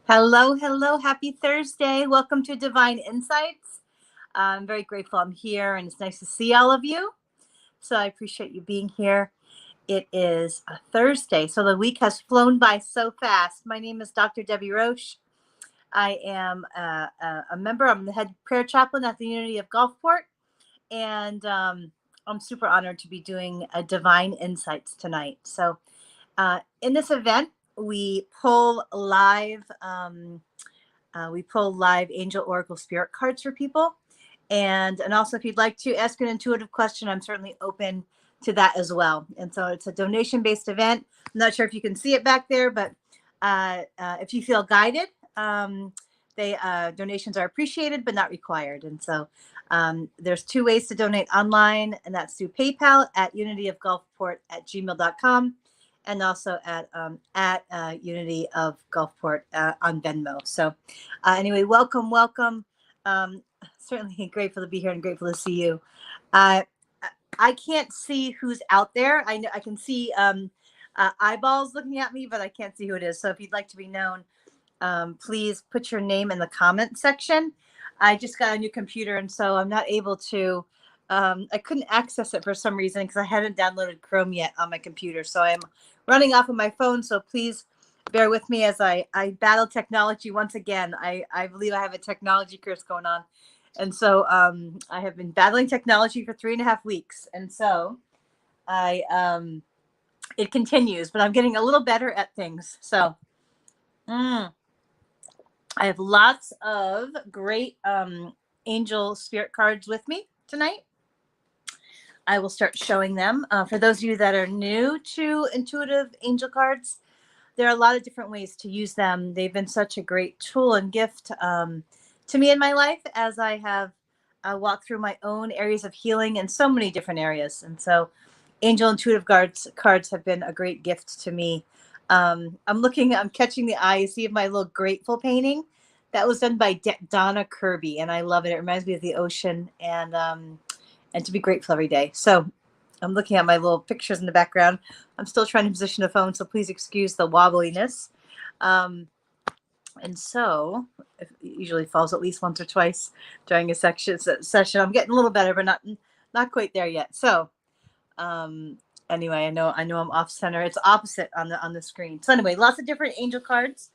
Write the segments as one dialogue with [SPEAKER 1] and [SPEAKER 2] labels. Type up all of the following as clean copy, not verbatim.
[SPEAKER 1] Hello, hello. Happy Thursday. Welcome to Divine Insights. I'm very grateful I'm here and it's nice to see all of you. So I appreciate you being here. It is a Thursday, so the week has flown by so fast. My name is Dr. Debbie Roche. I am a member. I'm the head prayer chaplain at the Unity of Gulfport. And I'm super honored to be doing a Divine Insights tonight. So in this event, we pull live angel oracle spirit cards for people, and also if you'd like to ask an intuitive question, I'm certainly open to that as well. And so it's a donation based event. I'm not sure if you can see it back there, but if you feel guided, donations are appreciated but not required. And so there's two ways to donate online, and that's through PayPal at unityofgulfport@gmail.com, and also at Unity of Gulfport on Venmo. So anyway, welcome. Certainly grateful to be here and grateful to see you. I can't see who's out there. I know I can see eyeballs looking at me, but I can't see who it is. So if you'd like to be known, please put your name in the comment section. I just got a new computer, and so I'm not able to I couldn't access it for some reason because I hadn't downloaded Chrome yet on my computer. So I'm running off of my phone. So please bear with me as I battle technology once again. I believe I have a technology curse going on. And so I have been battling technology for 3.5 weeks. And so it continues, but I'm getting a little better at things. So I have lots of great angel spirit cards with me tonight. I will start showing them. For those of you that are new to intuitive angel cards, there are a lot of different ways to use them. They've been such a great tool and gift to me in my life as I have walked through my own areas of healing in so many different areas. And so angel intuitive cards have been a great gift to me. I'm catching the eye. See my little grateful painting that was done by Donna Kirby, and I love it. It reminds me of the ocean and to be grateful every day. So I'm looking at my little pictures in the background. I'm still trying to position the phone, so please excuse the wobbliness. And so it usually falls at least once or twice during a session. I'm getting a little better, but not quite there yet. So anyway, I know I'm off center. It's opposite on the screen. So anyway, lots of different angel cards.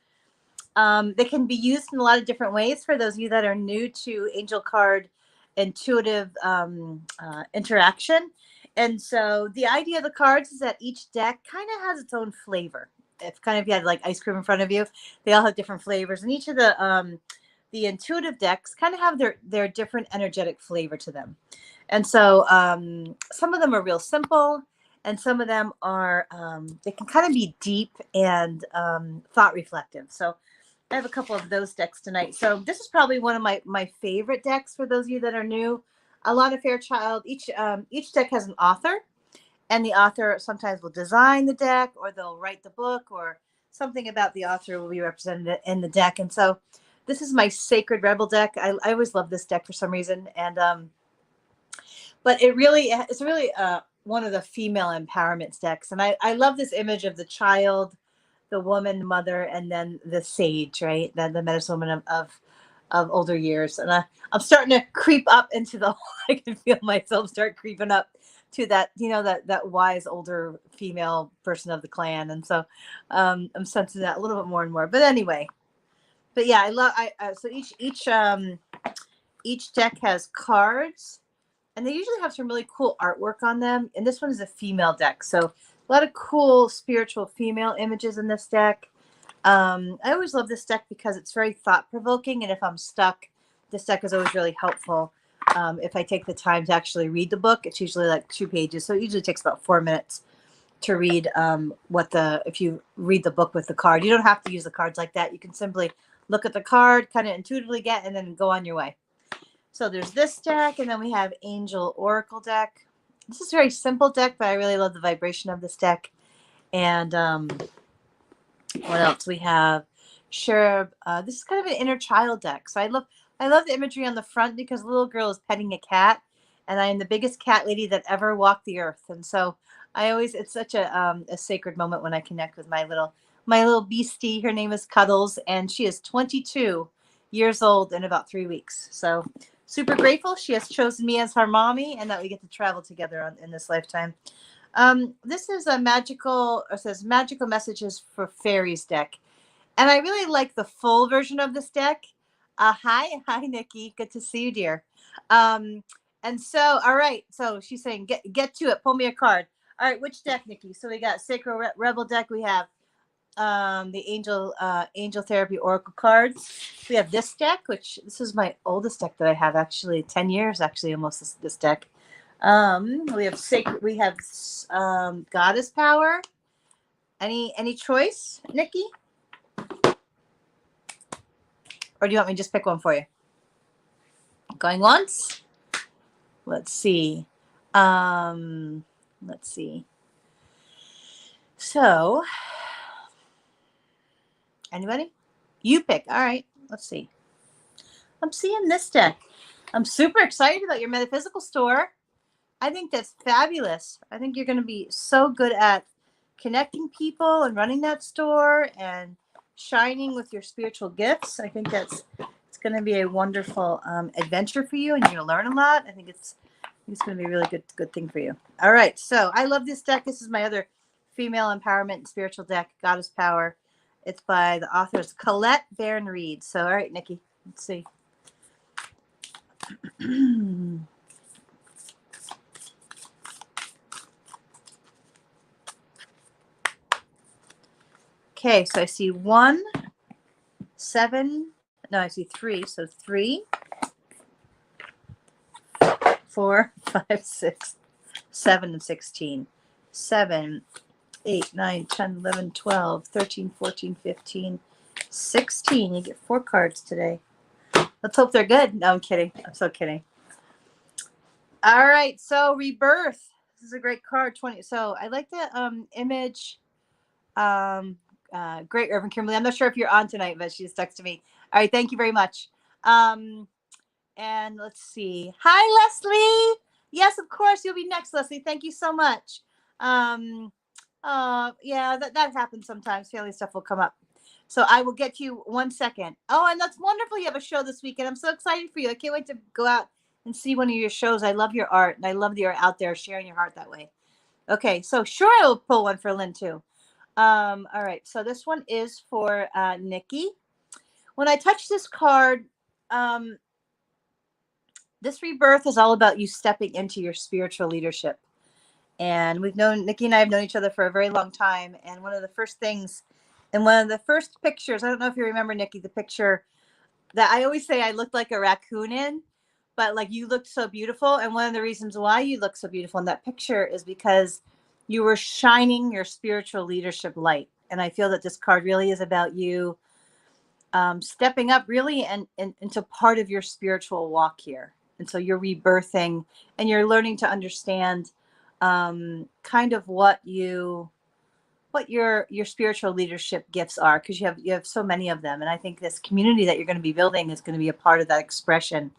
[SPEAKER 1] They can be used in a lot of different ways. For those of you that are new to angel card intuitive interaction. And so the idea of the cards is that each deck kind of has its own flavor. If you had like ice cream in front of you, they all have different flavors, and each of the intuitive decks kind of have their different energetic flavor to them. And so some of them are real simple, and some of them are they can kind of be deep and thought reflective. So I have a couple of those decks tonight. So this is probably one of my favorite decks for those of you that are new. A lot of Fairchild. Each deck has an author, and the author sometimes will design the deck, or they'll write the book, or something about the author will be represented in the deck. And so this is my Sacred Rebel deck. I always love this deck for some reason, and but it's really one of the female empowerment decks. And I love this image of the child, the woman, the mother, and then the sage, right? The medicine woman of older years. And I'm starting to creep up into I can feel myself start creeping up to that, that wise older female person of the clan. And so I'm sensing that a little bit more and more. But anyway, so each deck has cards, and they usually have some really cool artwork on them. And this one is a female deck. So a lot of cool spiritual female images in this deck. I always love this deck because it's very thought-provoking, and if I'm stuck, this deck is always really helpful. If I take the time to actually read the book, it's usually like 2 pages, so it usually takes about 4 minutes to read if you read the book with the card. You don't have to use the cards like that. You can simply look at the card, kind of intuitively get, and then go on your way. So there's this deck, and then we have Angel Oracle deck. This is a very simple deck, but I really love the vibration of this deck. And what else? We have Cherub. This is kind of an inner child deck. So I love the imagery on the front because the little girl is petting a cat, and I am the biggest cat lady that ever walked the earth. And so it's such a sacred moment when I connect with my my little beastie. Her name is Cuddles, and she is 22 years old in about 3 weeks. So super grateful she has chosen me as her mommy, and that we get to travel together in this lifetime. This is a magical, it says magical messages for fairies deck. And I really like the full version of this deck. Hi, Nikki. Good to see you, dear. And so, all right. So she's saying, get to it. Pull me a card. All right, which deck, Nikki? So we got Sacred Rebel deck. We have the Angel Therapy Oracle cards. We have this deck, which this is my oldest deck that I have, actually 10 years, actually almost this deck. We have sacred. We have Goddess Power. Any choice, Nikki? Or do you want me to just pick one for you? Going once. Let's see. Let's see. So, anybody? You pick. All right. Let's see. I'm seeing this deck. I'm super excited about your metaphysical store. I think that's fabulous. I think you're going to be so good at connecting people and running that store and shining with your spiritual gifts. I think it's going to be a wonderful adventure for you, and you're going to learn a lot. I think it's going to be a really good thing for you. All right. So I love this deck. This is my other female empowerment and spiritual deck, Goddess Power. It's by the authors Colette Baron Reed. So, all right, Nikki, let's see. Okay, so I see 1, 7. No, I see 3. So 3, 4, 5, 6, 7, and 16. 7, 8, 9, 10, 11, 12, 13, 14, 15, 16. You get 4 cards today. Let's hope they're good. No, I'm kidding. I'm so kidding. All right, so Rebirth. This is a great card. 20. So I like the image. Great, Reverend Kimberly. I'm not sure if you're on tonight, but she just texted me. All right, thank you very much. And let's see. Hi, Leslie. Yes, of course, you'll be next, Leslie. Thank you so much. Yeah, that happens sometimes. Family stuff will come up. So I will get you 1 second. Oh, and that's wonderful. You have a show this weekend. I'm so excited for you. I can't wait to go out and see one of your shows. I love your art, and I love that you're out there sharing your heart that way. Okay, so sure, I will pull one for Lynn too. All right, so this one is for Nikki. When I touch this card, this rebirth is all about you stepping into your spiritual leadership. And Nikki and I have known each other for a very long time. And one of the first things, and one of the first pictures, I don't know if you remember, Nikki, the picture that I always say I looked like a raccoon in, but like you looked so beautiful. And one of the reasons why you look so beautiful in that picture is because you were shining your spiritual leadership light. And I feel that this card really is about you stepping up really and into part of your spiritual walk here. And so you're rebirthing and you're learning to understand kind of what your spiritual leadership gifts are, because you have so many of them. And I think this community that you're going to be building is going to be a part of that expression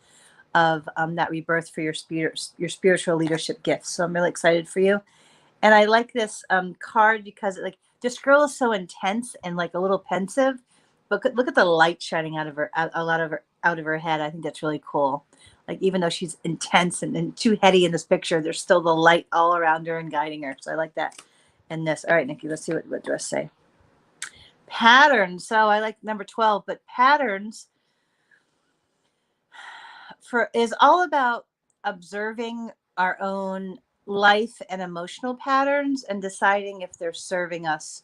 [SPEAKER 1] of that rebirth for your spiritual leadership gifts. So I'm really excited for you. And I like this card because this girl is so intense and like a little pensive, but look at the light shining out of her head. I think that's really cool. Like, even though she's intense and too heady in this picture, there's still the light all around her and guiding her. So I like that in this. All right, Nikki, let's see what do I say. Patterns. So I like number 12, but patterns is all about observing our own life and emotional patterns and deciding if they're serving us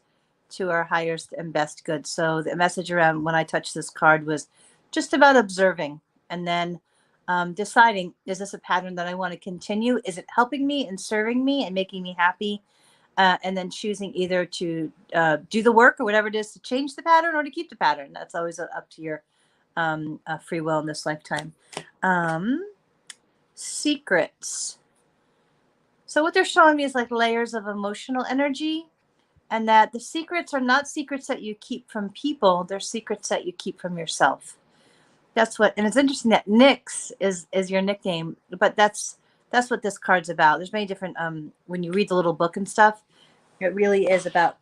[SPEAKER 1] to our highest and best good. So the message around when I touched this card was just about observing and then deciding, is this a pattern that I want to continue? Is it helping me and serving me and making me happy? And then choosing either to do the work or whatever it is to change the pattern or to keep the pattern. That's always up to your free will in this lifetime. Secrets. So what they're showing me is like layers of emotional energy, and that the secrets are not secrets that you keep from people. They're secrets that you keep from yourself. That's what, and it's interesting that Nyx is your nickname, but that's what this card's about. There's many different, when you read the little book and stuff, it really is about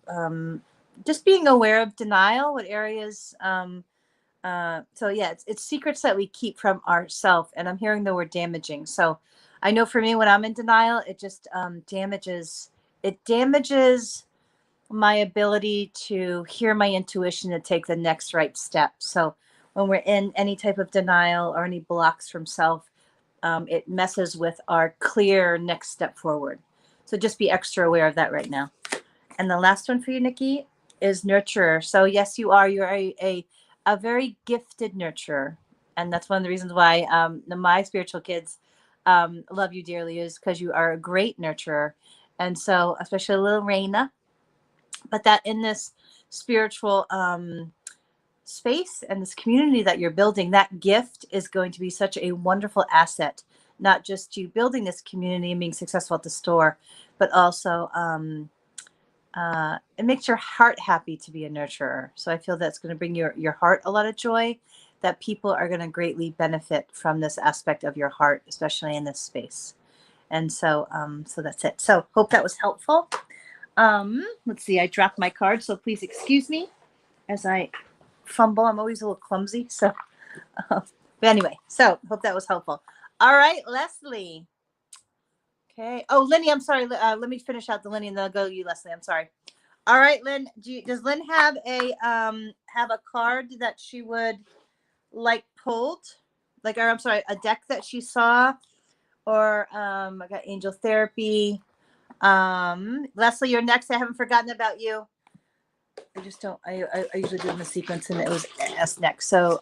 [SPEAKER 1] just being aware of denial, what areas. So yeah, it's secrets that we keep from ourselves. And I'm hearing the word damaging. So I know for me, when I'm in denial, it just damages. It damages my ability to hear my intuition and take the next right step. So when we're in any type of denial or any blocks from self, it messes with our clear next step forward. So just be extra aware of that right now. And the last one for you, Nikki, is nurturer. So yes, you are. You're a very gifted nurturer, and that's one of the reasons why my spiritual kids love you dearly, is because you are a great nurturer. And so, especially little Raina, but that in this spiritual space and this community that you're building, that gift is going to be such a wonderful asset. Not just you building this community and being successful at the store, but also it makes your heart happy to be a nurturer. So I feel that's going to bring your heart a lot of joy, that people are going to greatly benefit from this aspect of your heart, especially in this space. And so so that's it. So hope that was helpful. Let's see, I dropped my card, so please excuse me as I fumble. I'm always a little clumsy. So but anyway, so hope that was helpful. All right, Leslie. Okay. Oh, Lenny, I'm sorry. Let me finish out the Lenny, and then I'll go to you, Leslie. I'm sorry. All right, Lynn. Does Lynn have a card that she would like pulled, like, or I'm sorry, a deck that she saw, or I got angel therapy. Leslie, you're next. I haven't forgotten about you. I just don't. I usually do in the sequence, and it was S next. So,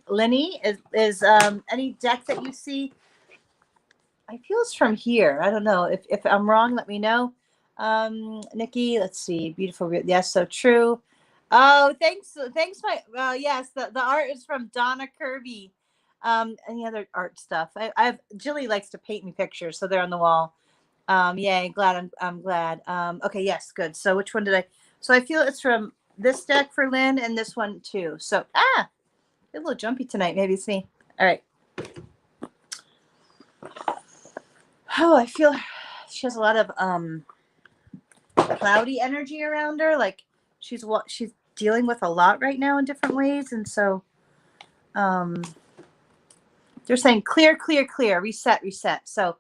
[SPEAKER 1] Lenny, is any deck that you see? I feel it's from here. I don't know. If I'm wrong, let me know. Nikki, let's see. Beautiful. Yes, so true. Oh, thanks. Thanks, my yes, the art is from Donna Kirby. Any other art stuff? I have Jilly likes to paint me pictures, so they're on the wall. Yay, glad I'm glad. Okay, yes, good. So which one did I so I feel it's from this deck for Lynn and this one too. So a little jumpy tonight. Maybe it's me. All right. Oh, I feel she has a lot of cloudy energy around her. Like she's dealing with a lot right now in different ways, and so they're saying clear, clear, clear, reset, reset. So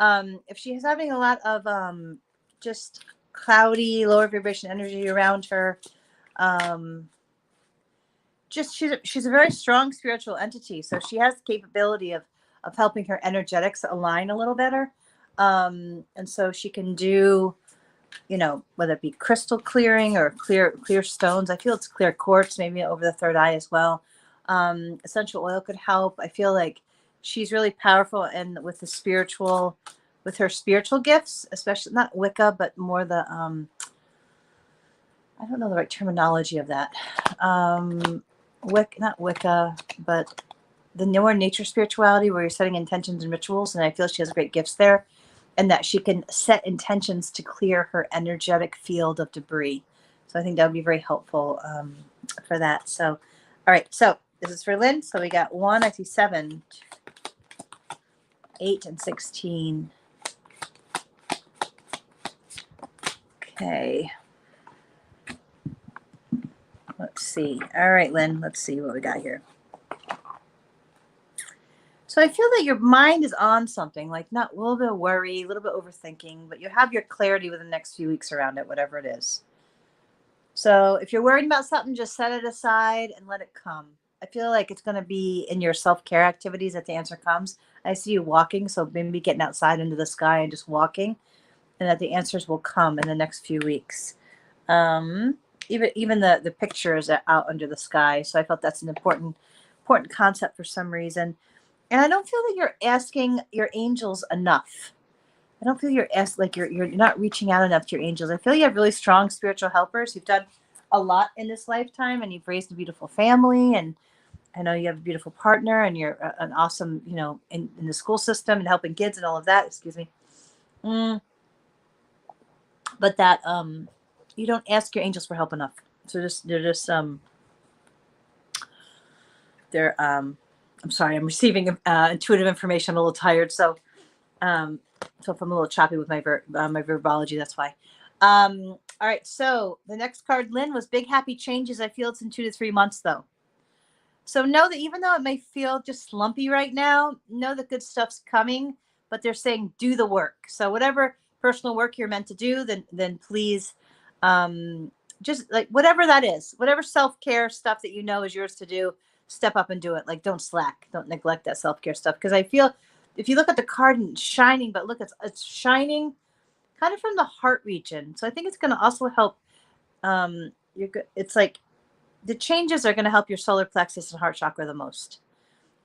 [SPEAKER 1] if she's having a lot of just cloudy, lower vibration energy around her, just she's a very strong spiritual entity, so she has the capability of helping her energetics align a little better, and so she can do, whether it be crystal clearing or clear stones. I feel it's clear quartz, maybe over the third eye as well. Essential oil could help. I feel like she's really powerful, and with her spiritual gifts, especially not Wicca, but more the I don't know the right terminology of that. Not Wicca, but the newer nature spirituality, where you're setting intentions and rituals. And I feel she has great gifts there, and that she can set intentions to clear her energetic field of debris. So I think that would be very helpful for that. So, all right. So this is for Lynn. So we got 1, I see 7, 8, and 16. Okay. Let's see. All right, Lynn, let's see what we got here. So I feel that your mind is on something, like not a little bit of worry, a little bit overthinking, but you have your clarity within the next few weeks around it, whatever it is. So if you're worried about something, just set it aside and let it come. I feel like it's going to be in your self-care activities that the answer comes. I see you walking, so maybe getting outside into the sky and just walking, and that the answers will come in the next few weeks. Even the pictures are out under the sky. So I felt that's an important concept for some reason. And I don't feel that you're asking your angels enough. I don't feel you're you're not reaching out enough to your angels. I feel you have really strong spiritual helpers. You've done a lot in this lifetime, and you've raised a beautiful family, and I know you have a beautiful partner, and you're an awesome, in the school system and helping kids and all of that. Excuse me. But that you don't ask your angels for help enough. So I'm sorry, I'm receiving intuitive information. I'm a little tired, so if I'm a little choppy with my verbology, that's why. All All right. So the next card, Lynn, was big happy changes. I feel it's in 2 to 3 months, though. So know that even though it may feel just slumpy right now, know that good stuff's coming, but they're saying do the work. So whatever personal work you're meant to do, then please just like whatever that is, whatever self-care stuff that you know is yours to do, step up and do it. Like don't slack, don't neglect that self-care stuff. Because I feel if you look at the card and it's shining, but look, it's shining kind of from the heart region. So I think it's going to also help. It's like the changes are going to help your solar plexus and heart chakra the most.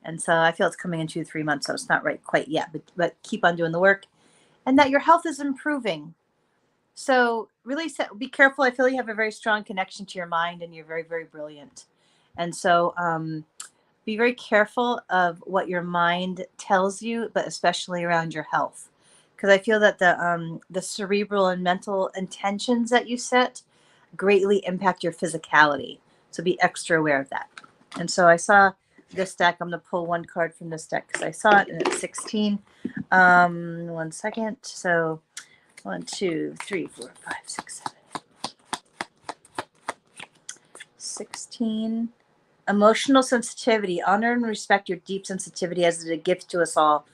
[SPEAKER 1] And so I feel it's coming in 2 to 3 months. So it's not right quite yet, but keep on doing the work and that your health is improving. So really be careful. I feel you have a very strong connection to your mind and you're very, very brilliant. And so be very careful of what your mind tells you, but especially around your health. Because I feel that the cerebral and mental intentions that you set greatly impact your physicality. So be extra aware of that. And so I saw this deck. I'm going to pull one card from this deck because I saw it and it's 16. 1 second. So 1, 2, 3, 4, 5, 6, 7, 16. Emotional sensitivity. Honor and respect your deep sensitivity as a gift to us all.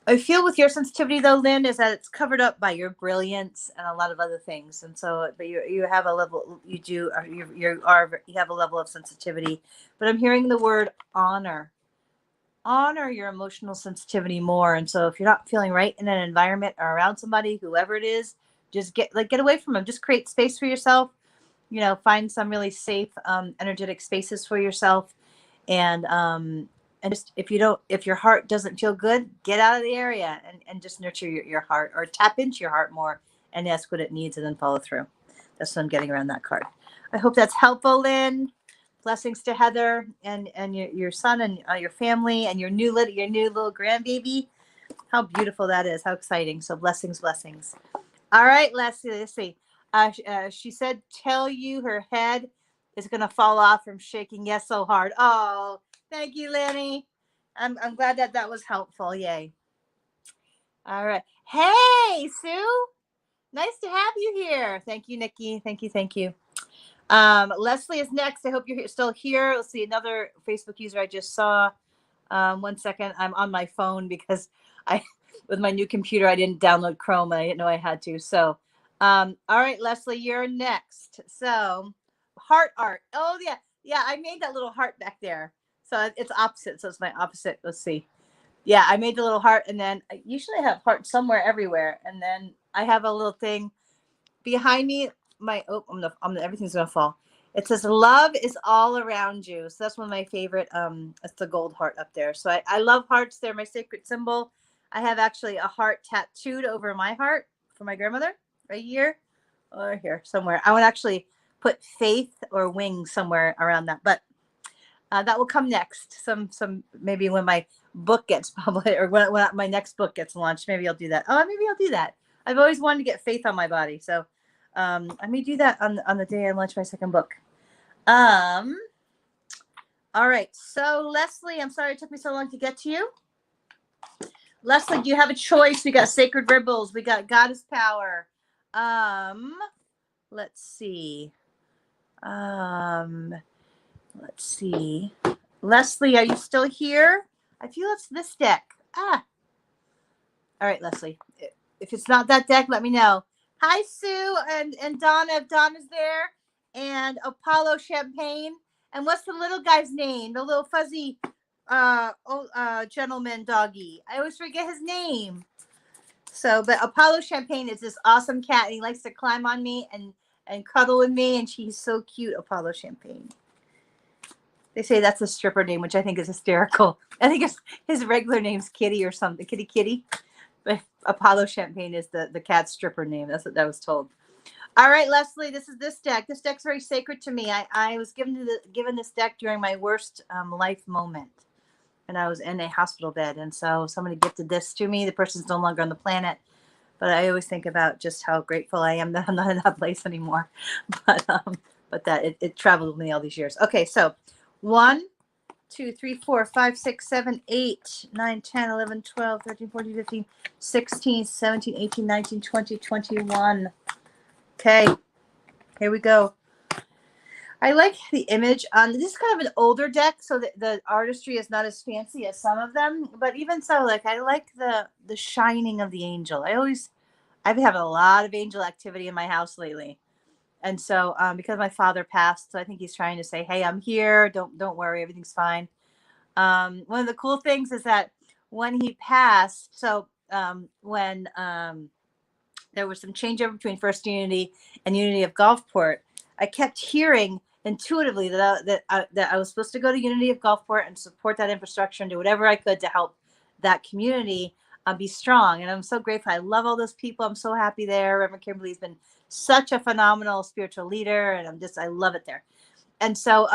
[SPEAKER 1] I feel with your sensitivity though, Lynn, is that it's covered up by your brilliance and a lot of other things. And so, but you have a level, you have a level of sensitivity, but I'm hearing the word honor your emotional sensitivity more. And so if you're not feeling right in an environment or around somebody, whoever it is, just get away from them. Just create space for yourself, find some really safe, energetic spaces for yourself. And just if your heart doesn't feel good, get out of the area and just nurture your heart or tap into your heart more and ask what it needs and then follow through. That's what I'm getting around that card. I hope that's helpful, Lynn. Blessings to Heather and your son and your family and your new little grandbaby. How beautiful that is. How exciting. So blessings. All right, Leslie, let's see. She said, tell you her head is going to fall off from shaking yes so hard. Oh, thank you, Lenny. I'm glad that was helpful. Yay. All right. Hey, Sue. Nice to have you here. Thank you, Nikki. Thank you. Leslie is next. I hope you're still here. Let's see, another Facebook user I just saw. 1 second. I'm on my phone because with my new computer, I didn't download Chrome. I didn't know I had to. So, all right, Leslie, you're next. So, heart art. Oh, yeah. Yeah, I made that little heart back there. So it's opposite. So it's my opposite. Let's see. Yeah, I made the little heart, and then I usually have heart somewhere everywhere. And then I have a little thing behind me. Everything's gonna fall. It says love is all around you. So that's one of my favorite. It's the gold heart up there. So I love hearts. They're my sacred symbol. I have actually a heart tattooed over my heart for my grandmother right here or here somewhere. I would actually put faith or wings somewhere around that, but that will come next. Some maybe when my book gets published or when my next book gets launched, maybe I'll do that. Maybe I'll do that. I've always wanted to get faith on my body, so I may do that on the day I launch my second book. All right. So Leslie, I'm sorry it took me so long to get to you. Leslie, do you have a choice? We got Sacred Ripples. We got Goddess Power. Let's see. Leslie, are you still here? I feel it's this deck. All right, Leslie. If it's not that deck, let me know. Hi, Sue and Donna, if Donna's there, and Apollo Champagne. And what's the little guy's name? The little fuzzy gentleman doggy. I always forget his name. So, but Apollo Champagne is this awesome cat, and he likes to climb on me and cuddle with me, and she's so cute, Apollo Champagne. They say that's a stripper name, which I think is hysterical. I think his regular name's Kitty or something, Kitty. But Apollo Champagne is the cat's stripper name. That's what I was told. All right, Leslie, this is this deck. This deck's very sacred to me. I was given this deck during my worst life moment. And I was in a hospital bed. And so somebody gifted this to me. The person's no longer on the planet. But I always think about just how grateful I am that I'm not in that place anymore. But that it traveled with me all these years. Okay, so 1, 2, 3, 4, 5, 6, 7, 8, 9, 10, 11, 12, 13, 14, 15, 16, 17, 18, 19, 20, 21. Okay, here we go. I like the image on this is kind of an older deck, so the artistry is not as fancy as some of them. But even so, like I like the shining of the angel. I've had a lot of angel activity in my house lately, and so because my father passed, so I think he's trying to say, "Hey, I'm here. Don't worry, everything's fine." One of the cool things is that when he passed, so when there was some changeover between First Unity and Unity of Gulfport, I kept hearing intuitively that I was supposed to go to Unity of Gulfport and support that infrastructure and do whatever I could to help that community be strong. And I'm so grateful. I love all those people. I'm so happy there. Reverend Kimberly's been such a phenomenal spiritual leader, and I love it there. And so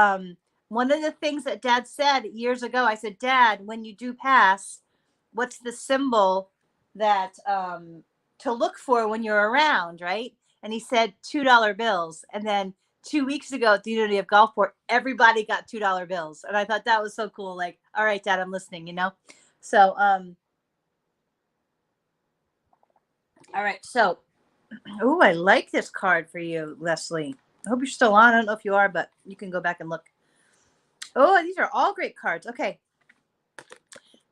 [SPEAKER 1] one of the things that Dad said years ago, I said, Dad, when you do pass, what's the symbol that to look for when you're around, right? And he said $2 bills. And then 2 weeks ago at the Unity of Gulfport, everybody got $2 bills. And I thought that was so cool. Like, all right, Dad, I'm listening, you know? So, all right. So, oh, I like this card for you, Leslie. I hope you're still on. I don't know if you are, but you can go back and look. Oh, these are all great cards. Okay.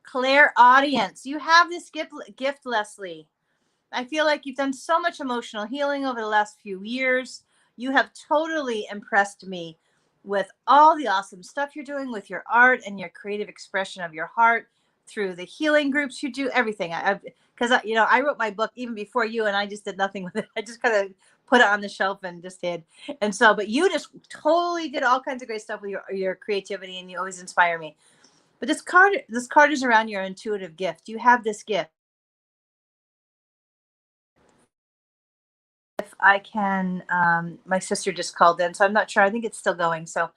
[SPEAKER 1] Clairaudience. You have this gift, Leslie. I feel like you've done so much emotional healing over the last few years. You have totally impressed me with all the awesome stuff you're doing with your art and your creative expression of your heart through the healing groups you do, everything. Because I wrote my book even before you, and I just did nothing with it. I just kind of put it on the shelf and just hid. And so, but you just totally did all kinds of great stuff with your creativity, and you always inspire me. But this card is around your intuitive gift. You have this gift. If I can, my sister just called in, so I'm not sure. I think it's still going. So,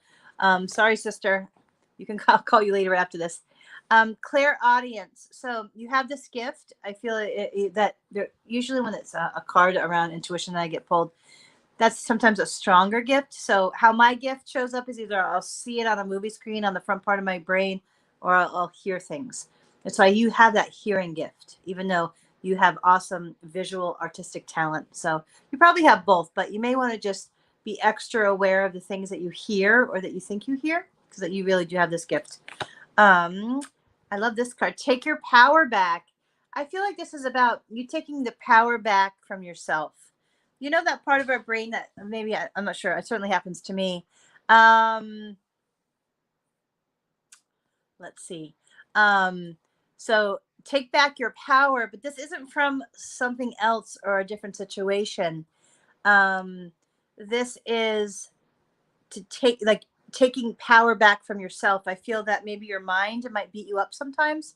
[SPEAKER 1] sorry, sister. You can call you later after this. Clairaudience. So you have this gift. I feel that usually when it's a card around intuition that I get pulled, that's sometimes a stronger gift. So how my gift shows up is either I'll see it on a movie screen on the front part of my brain, or I'll hear things. That's why you have that hearing gift, even though you have awesome visual artistic talent. So you probably have both, but you may want to just be extra aware of the things that you hear or that you think you hear, because that you really do have this gift. I love this card. Take your power back. I feel like this is about you taking the power back from yourself. You know, that part of our brain that maybe I'm not sure. It certainly happens to me. Let's see. So take back your power, but this isn't from something else or a different situation. This is to taking power back from yourself. I feel that maybe your mind might beat you up sometimes.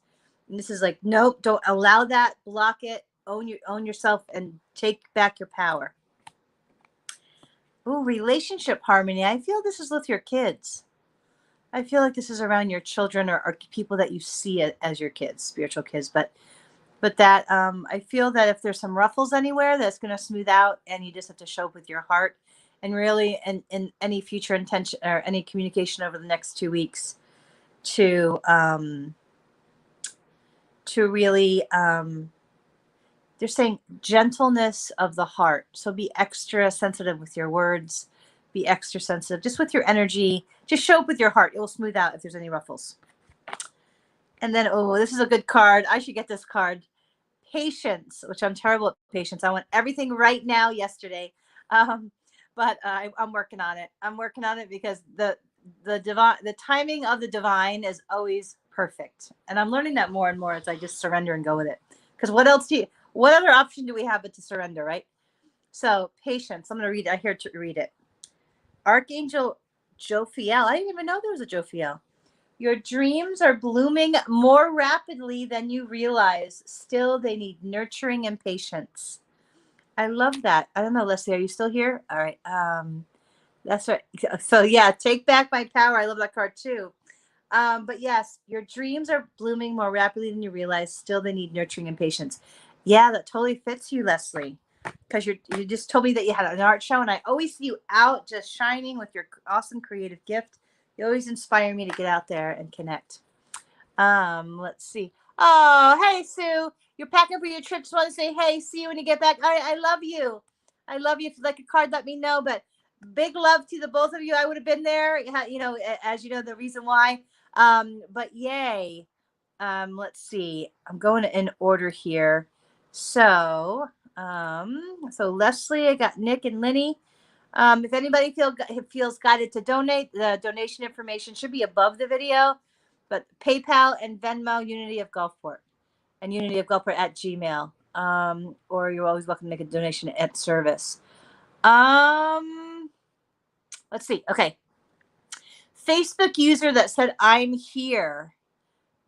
[SPEAKER 1] And this is like, nope, don't allow that, block it, own yourself, and take back your power. Oh, relationship harmony. I feel this is with your kids. I feel like this is around your children or people that you see as your kids, spiritual kids. But that I feel that if there's some ruffles anywhere, that's going to smooth out, and you just have to show up with your heart, and really in any future intention or any communication over the next 2 weeks to really they're saying gentleness of the heart. So be extra sensitive with your words, be extra sensitive just with your energy. Just show up with your heart. It will smooth out if there's any ruffles. And then, oh, this is a good card. I should get this card. Patience, which I'm terrible at patience. I want everything right now, yesterday. But I'm working on it. I'm working on it because the timing of the divine is always perfect. And I'm learning that more and more as I just surrender and go with it. Because what other option do we have but to surrender, right? So patience. I'm going to read it. I hear to read it. Archangel Jophiel. I didn't even know there was a Jophiel. Your dreams are blooming more rapidly than you realize. Still, they need nurturing and patience. I love that. I don't know, Leslie, are you still here? All right. That's right. So yeah, take back my power. I love that card too. But yes, your dreams are blooming more rapidly than you realize. Still, they need nurturing and patience. Yeah, that totally fits you, Leslie. Because you just told me that you had an art show, and I always see you out just shining with your awesome creative gift. You always inspire me to get out there and connect. Let's see. Oh, hey, Sue. You're packing for your trip. Just want to say, hey, see you when you get back. I love you. I love you. If you'd like a card, let me know. But big love to the both of you. I would have been there, you know, as you know, the reason why. But yay. Let's see. I'm going in order here. So, so Leslie, I got Nick and Lenny. If anybody feels guided to donate, the donation information should be above the video. But PayPal and Venmo, Unity of Gulfport, and Unity of Gulfport at Gmail. Or you're always welcome to make a donation at service. Let's see. Okay. Facebook user that said, I'm here.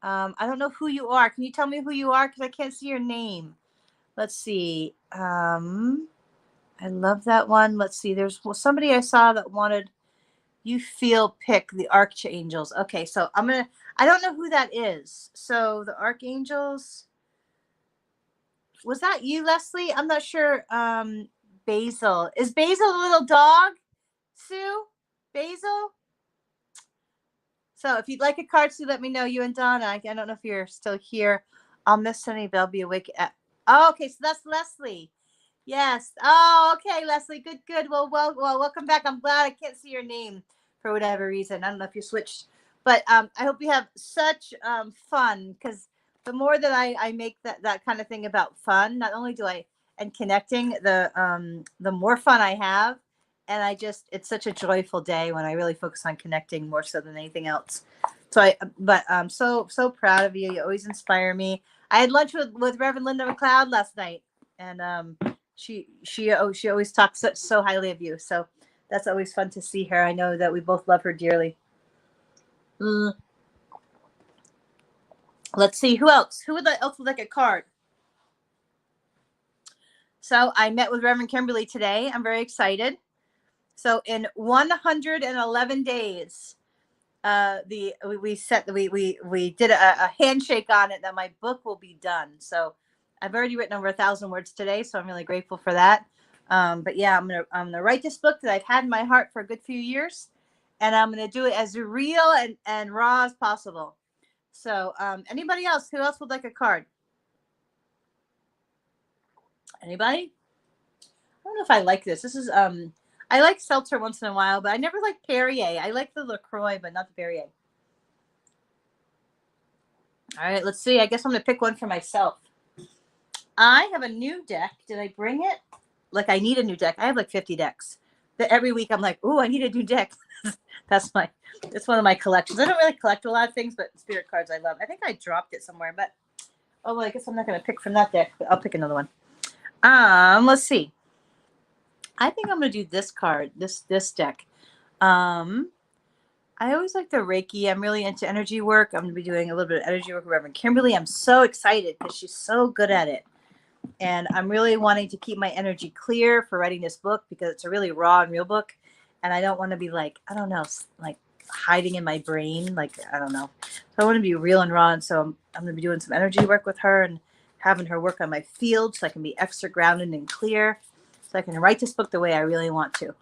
[SPEAKER 1] I don't know who you are. Can you tell me who you are? Because I can't see your name. Let's see. I love that one. Let's see. There's somebody I saw that wanted you feel pick the Archangels. Okay, so I don't know who that is. So the Archangels, was that you, Leslie? I'm not sure. Basil. Is Basil a little dog? Sue? Basil? So if you'd like a card, Sue, let me know. You and Donna. I don't know if you're still here. I'll miss Sunny, but I'll be awake at. Oh, okay, so that's Leslie. Yes. Oh, okay, Leslie. Good. Well, welcome back. I'm glad I can't see your name for whatever reason. I don't know if you switched, but I hope you have such fun, because the more that I make that kind of thing about fun, not only do I and connecting, the more fun I have. And it's such a joyful day when I really focus on connecting more so than anything else. So I'm so proud of you. You always inspire me. I had lunch with Reverend Linda McLeod last night, and she always talks so highly of you. So that's always fun to see her. I know that we both love her dearly. Let's see, who else? Who would like a card? So I met with Reverend Kimberly today. I'm very excited. So in 111 days, we did a handshake on it that my book will be done. So I've already written over 1,000 words today, so I'm really grateful for that. But yeah, I'm gonna write this book that I've had in my heart for a good few years, and I'm gonna do it as real and raw as possible. So anybody else? Who else would like a card? Anybody? I don't know if I like this. This is I like seltzer once in a while, but I never liked Perrier. I like the LaCroix, but not the Perrier. All right, let's see. I guess I'm going to pick one for myself. I have a new deck. Did I bring it? Like, I need a new deck. I have like 50 decks. But every week I'm like, oh, I need a new deck. It's one of my collections. I don't really collect a lot of things, but spirit cards I love. I think I dropped it somewhere, but well, I guess I'm not going to pick from that deck, but I'll pick another one. Let's see. I think I'm going to do this card, this deck. I always like the Reiki. I'm really into energy work. I'm going to be doing a little bit of energy work with Reverend Kimberly. I'm so excited because she's so good at it. And I'm really wanting to keep my energy clear for writing this book, because it's a really raw and real book. And I don't want to be like, I don't know, like hiding in my brain. Like, I don't know. So I want to be real and raw. And so I'm going to be doing some energy work with her and having her work on my field so I can be extra grounded and clear, so I can write this book the way I really want to.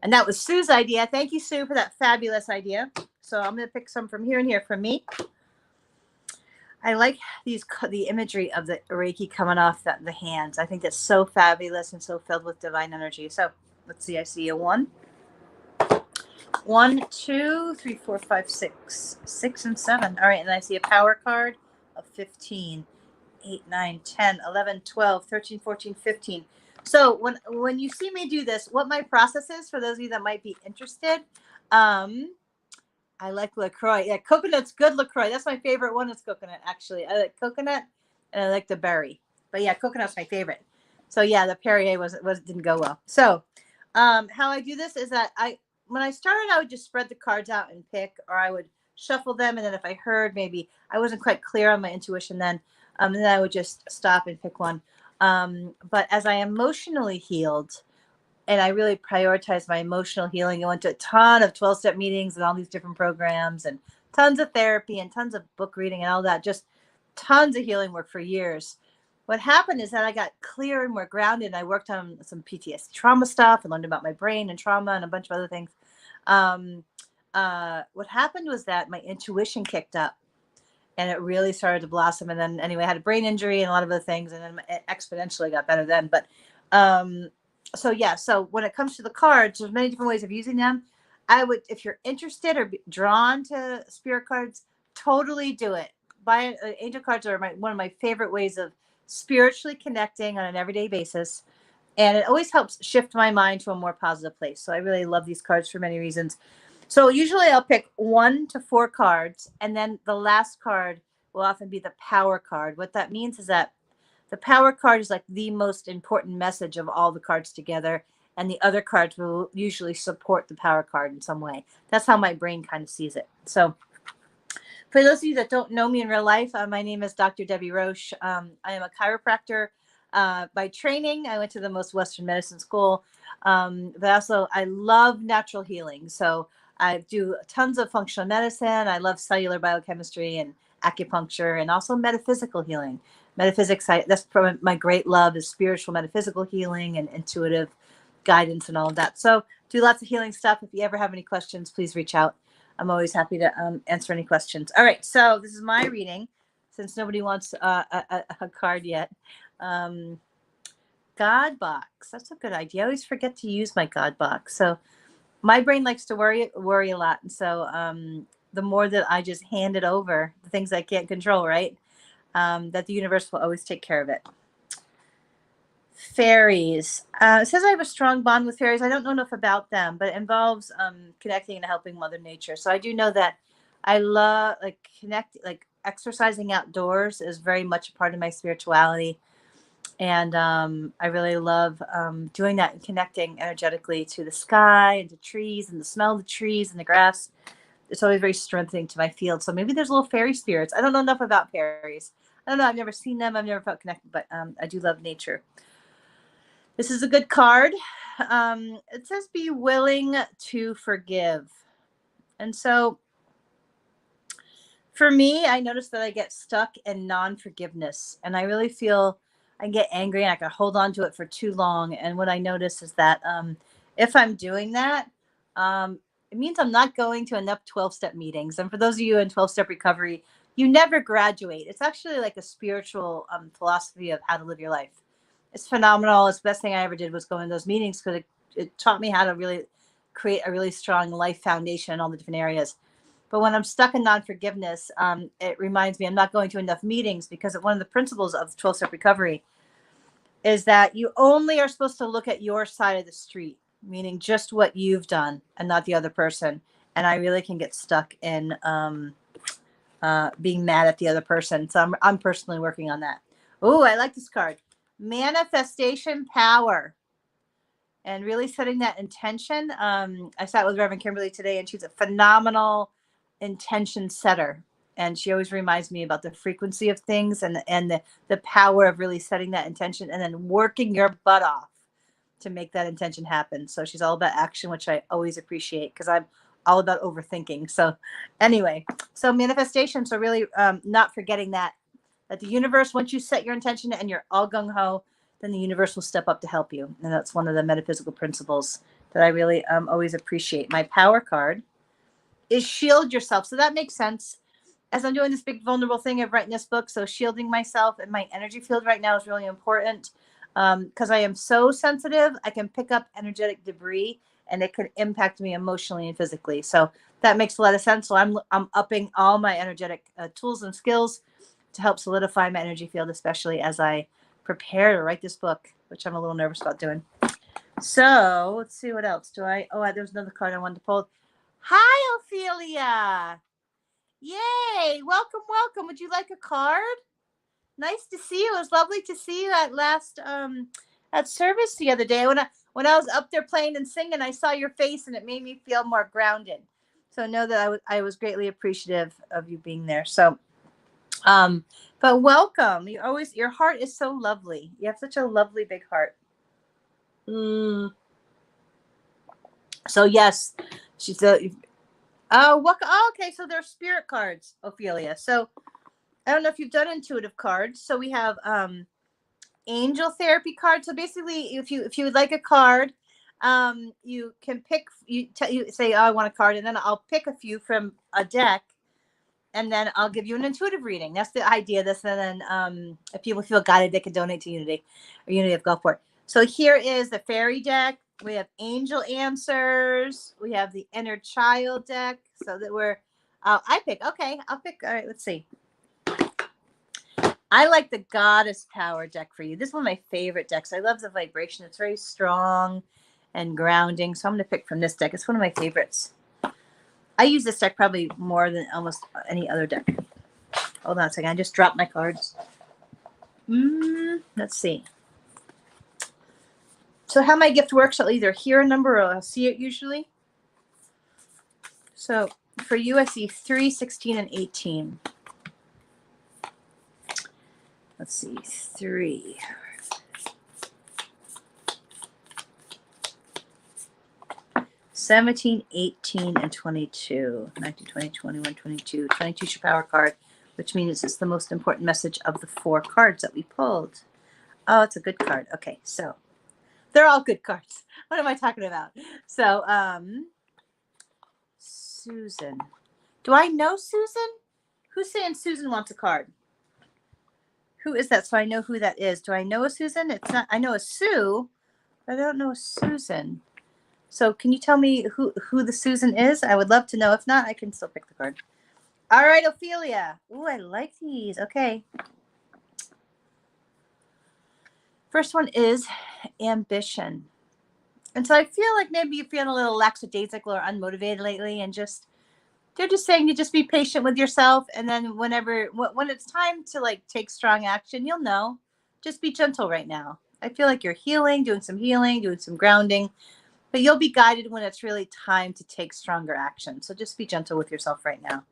[SPEAKER 1] And that was Sue's idea. Thank you, Sue, for that fabulous idea. So I'm going to pick some from here and here from me. I like the imagery of the Reiki coming off the hands. I think that's so fabulous and so filled with divine energy. So let's see. I see a 1, 2, 3, 4, 5, 6, 6 and 7. All right. And I see a power card of 15, 8, 9, 10, 11, 12, 13, 14, 15. So when you see me do this, what my process is, for those of you that might be interested, I like LaCroix. Yeah, coconut's good LaCroix. That's my favorite one. It's coconut, actually. I like coconut and I like the berry. But yeah, coconut's my favorite. So yeah, the Perrier didn't go well. So how I do this is that when I started, I would just spread the cards out and pick, or I would shuffle them. And then if I heard maybe I wasn't quite clear on my intuition, then I would just stop and pick one. But as I emotionally healed, and I really prioritized my emotional healing, I went to a ton of 12-step meetings and all these different programs and tons of therapy and tons of book reading and all that, just tons of healing work for years. What happened is that I got clear and more grounded. And I worked on some PTSD trauma stuff and learned about my brain and trauma and a bunch of other things. What happened was that my intuition kicked up. And it really started to blossom. And then anyway, I had a brain injury and a lot of other things. And then it exponentially got better then. But So yeah, so when it comes to the cards, there's many different ways of using them. I would, if you're interested or drawn to spirit cards, totally do it. Angel cards are one of my favorite ways of spiritually connecting on an everyday basis. And it always helps shift my mind to a more positive place. So I really love these cards for many reasons. So usually I'll pick 1 to 4 cards, and then the last card will often be the power card. What that means is that the power card is like the most important message of all the cards together, and the other cards will usually support the power card in some way. That's how my brain kind of sees it. So for those of you that don't know me in real life, my name is Dr. Debbie Roche. I am a chiropractor by training. I went to the most Western medicine school, but also I love natural healing. So I do tons of functional medicine. I love cellular biochemistry and acupuncture, and also metaphysical healing. Metaphysics, that's from my great love, is spiritual metaphysical healing and intuitive guidance and all of that. So do lots of healing stuff. If you ever have any questions, please reach out. I'm always happy to answer any questions. All right, so this is my reading, since nobody wants a card yet. God box, that's a good idea. I always forget to use my God box. So my brain likes to worry a lot, and so the more that I just hand it over, the things I can't control, right? That the universe will always take care of it. Fairies. It says I have a strong bond with fairies. I don't know enough about them, but it involves connecting and helping Mother Nature. So I do know that I love exercising outdoors is very much a part of my spirituality. And I really love doing that and connecting energetically to the sky and to trees and the smell of the trees and the grass. It's always very strengthening to my field. So maybe there's little fairy spirits. I don't know enough about fairies. I don't know. I've never seen them. I've never felt connected, but I do love nature. This is a good card. It says be willing to forgive. And so for me, I notice that I get stuck in non-forgiveness, and I really feel I get angry and I can hold on to it for too long. And what I notice is that if I'm doing that, it means I'm not going to enough 12-step meetings. And for those of you in 12-step recovery, you never graduate. It's actually like a spiritual philosophy of how to live your life. It's phenomenal. It's the best thing I ever did was go in those meetings, because it taught me how to really create a really strong life foundation in all the different areas. But when I'm stuck in non-forgiveness, it reminds me I'm not going to enough meetings, because one of the principles of 12-step recovery is that you only are supposed to look at your side of the street, meaning just what you've done and not the other person. And I really can get stuck in being mad at the other person. So I'm personally working on that. Oh, I like this card. Manifestation power. And really setting that intention. I sat with Reverend Kimberly today, and she's a phenomenal intention setter. And she always reminds me about the frequency of things and the power of really setting that intention and then working your butt off to make that intention happen. So she's all about action, which I always appreciate, because I'm all about overthinking. So anyway, so manifestation. So really not forgetting that the universe, once you set your intention and you're all gung-ho, then the universe will step up to help you. And that's one of the metaphysical principles that I really always appreciate. My power card is shield yourself. So that makes sense. As I'm doing this big vulnerable thing of writing this book, so shielding myself and my energy field right now is really important, because I am so sensitive. I can pick up energetic debris, and it can impact me emotionally and physically. So that makes a lot of sense. So I'm upping all my energetic tools and skills to help solidify my energy field, especially as I prepare to write this book, which I'm a little nervous about doing. So let's see, what else do I? Oh, there's another card I wanted to pull. Hi, Ophelia. Yay. Welcome, welcome. Would you like a card? Nice to see you. It was lovely to see you at last at service the other day. When I was up there playing and singing, I saw your face, and it made me feel more grounded. So know that I was greatly appreciative of you being there. So but welcome. Your heart is so lovely. You have such a lovely big heart. So yes, she's okay. So they're spirit cards, Ophelia. So I don't know if you've done intuitive cards. So we have angel therapy cards. So basically, if you would like a card, you can pick. You say, oh, I want a card, and then I'll pick a few from a deck, and then I'll give you an intuitive reading. That's the idea of this. And then if people feel guided, they can donate to Unity or Unity of Gulfport. So here is the fairy deck. We have angel answers. We have the inner child deck. So that we're, I pick. Okay, I'll pick. All right, let's see. I like the goddess power deck for you. This is one of my favorite decks. I love the vibration. It's very strong and grounding. So I'm going to pick from this deck. It's one of my favorites. I use this deck probably more than almost any other deck. Hold on a second. I just dropped my cards. Let's see. So how my gift works, I'll either hear a number or I'll see it usually. So for you, I see 3, 16, and 18. Let's see, 3. $17, 18, and 22. 19, 20, 21, 22. 22 is your power card, which means it's the most important message of the 4 cards that we pulled. Oh, it's a good card. Okay, so they're all good cards. What am I talking about? So, Susan. Do I know Susan? Who's saying Susan wants a card? Who is that? So I know who that is. Do I know a Susan? It's not. I know a Sue, but I don't know a Susan. So can you tell me who the Susan is? I would love to know. If not, I can still pick the card. All right, Ophelia. Ooh, I like these. Okay. First one is ambition. And so I feel like maybe you're feeling a little lackadaisical or unmotivated lately, and they're just saying to just be patient with yourself. And then when it's time to like take strong action, you'll know. Just be gentle right now. I feel like you're doing some grounding, but you'll be guided when it's really time to take stronger action. So just be gentle with yourself right now.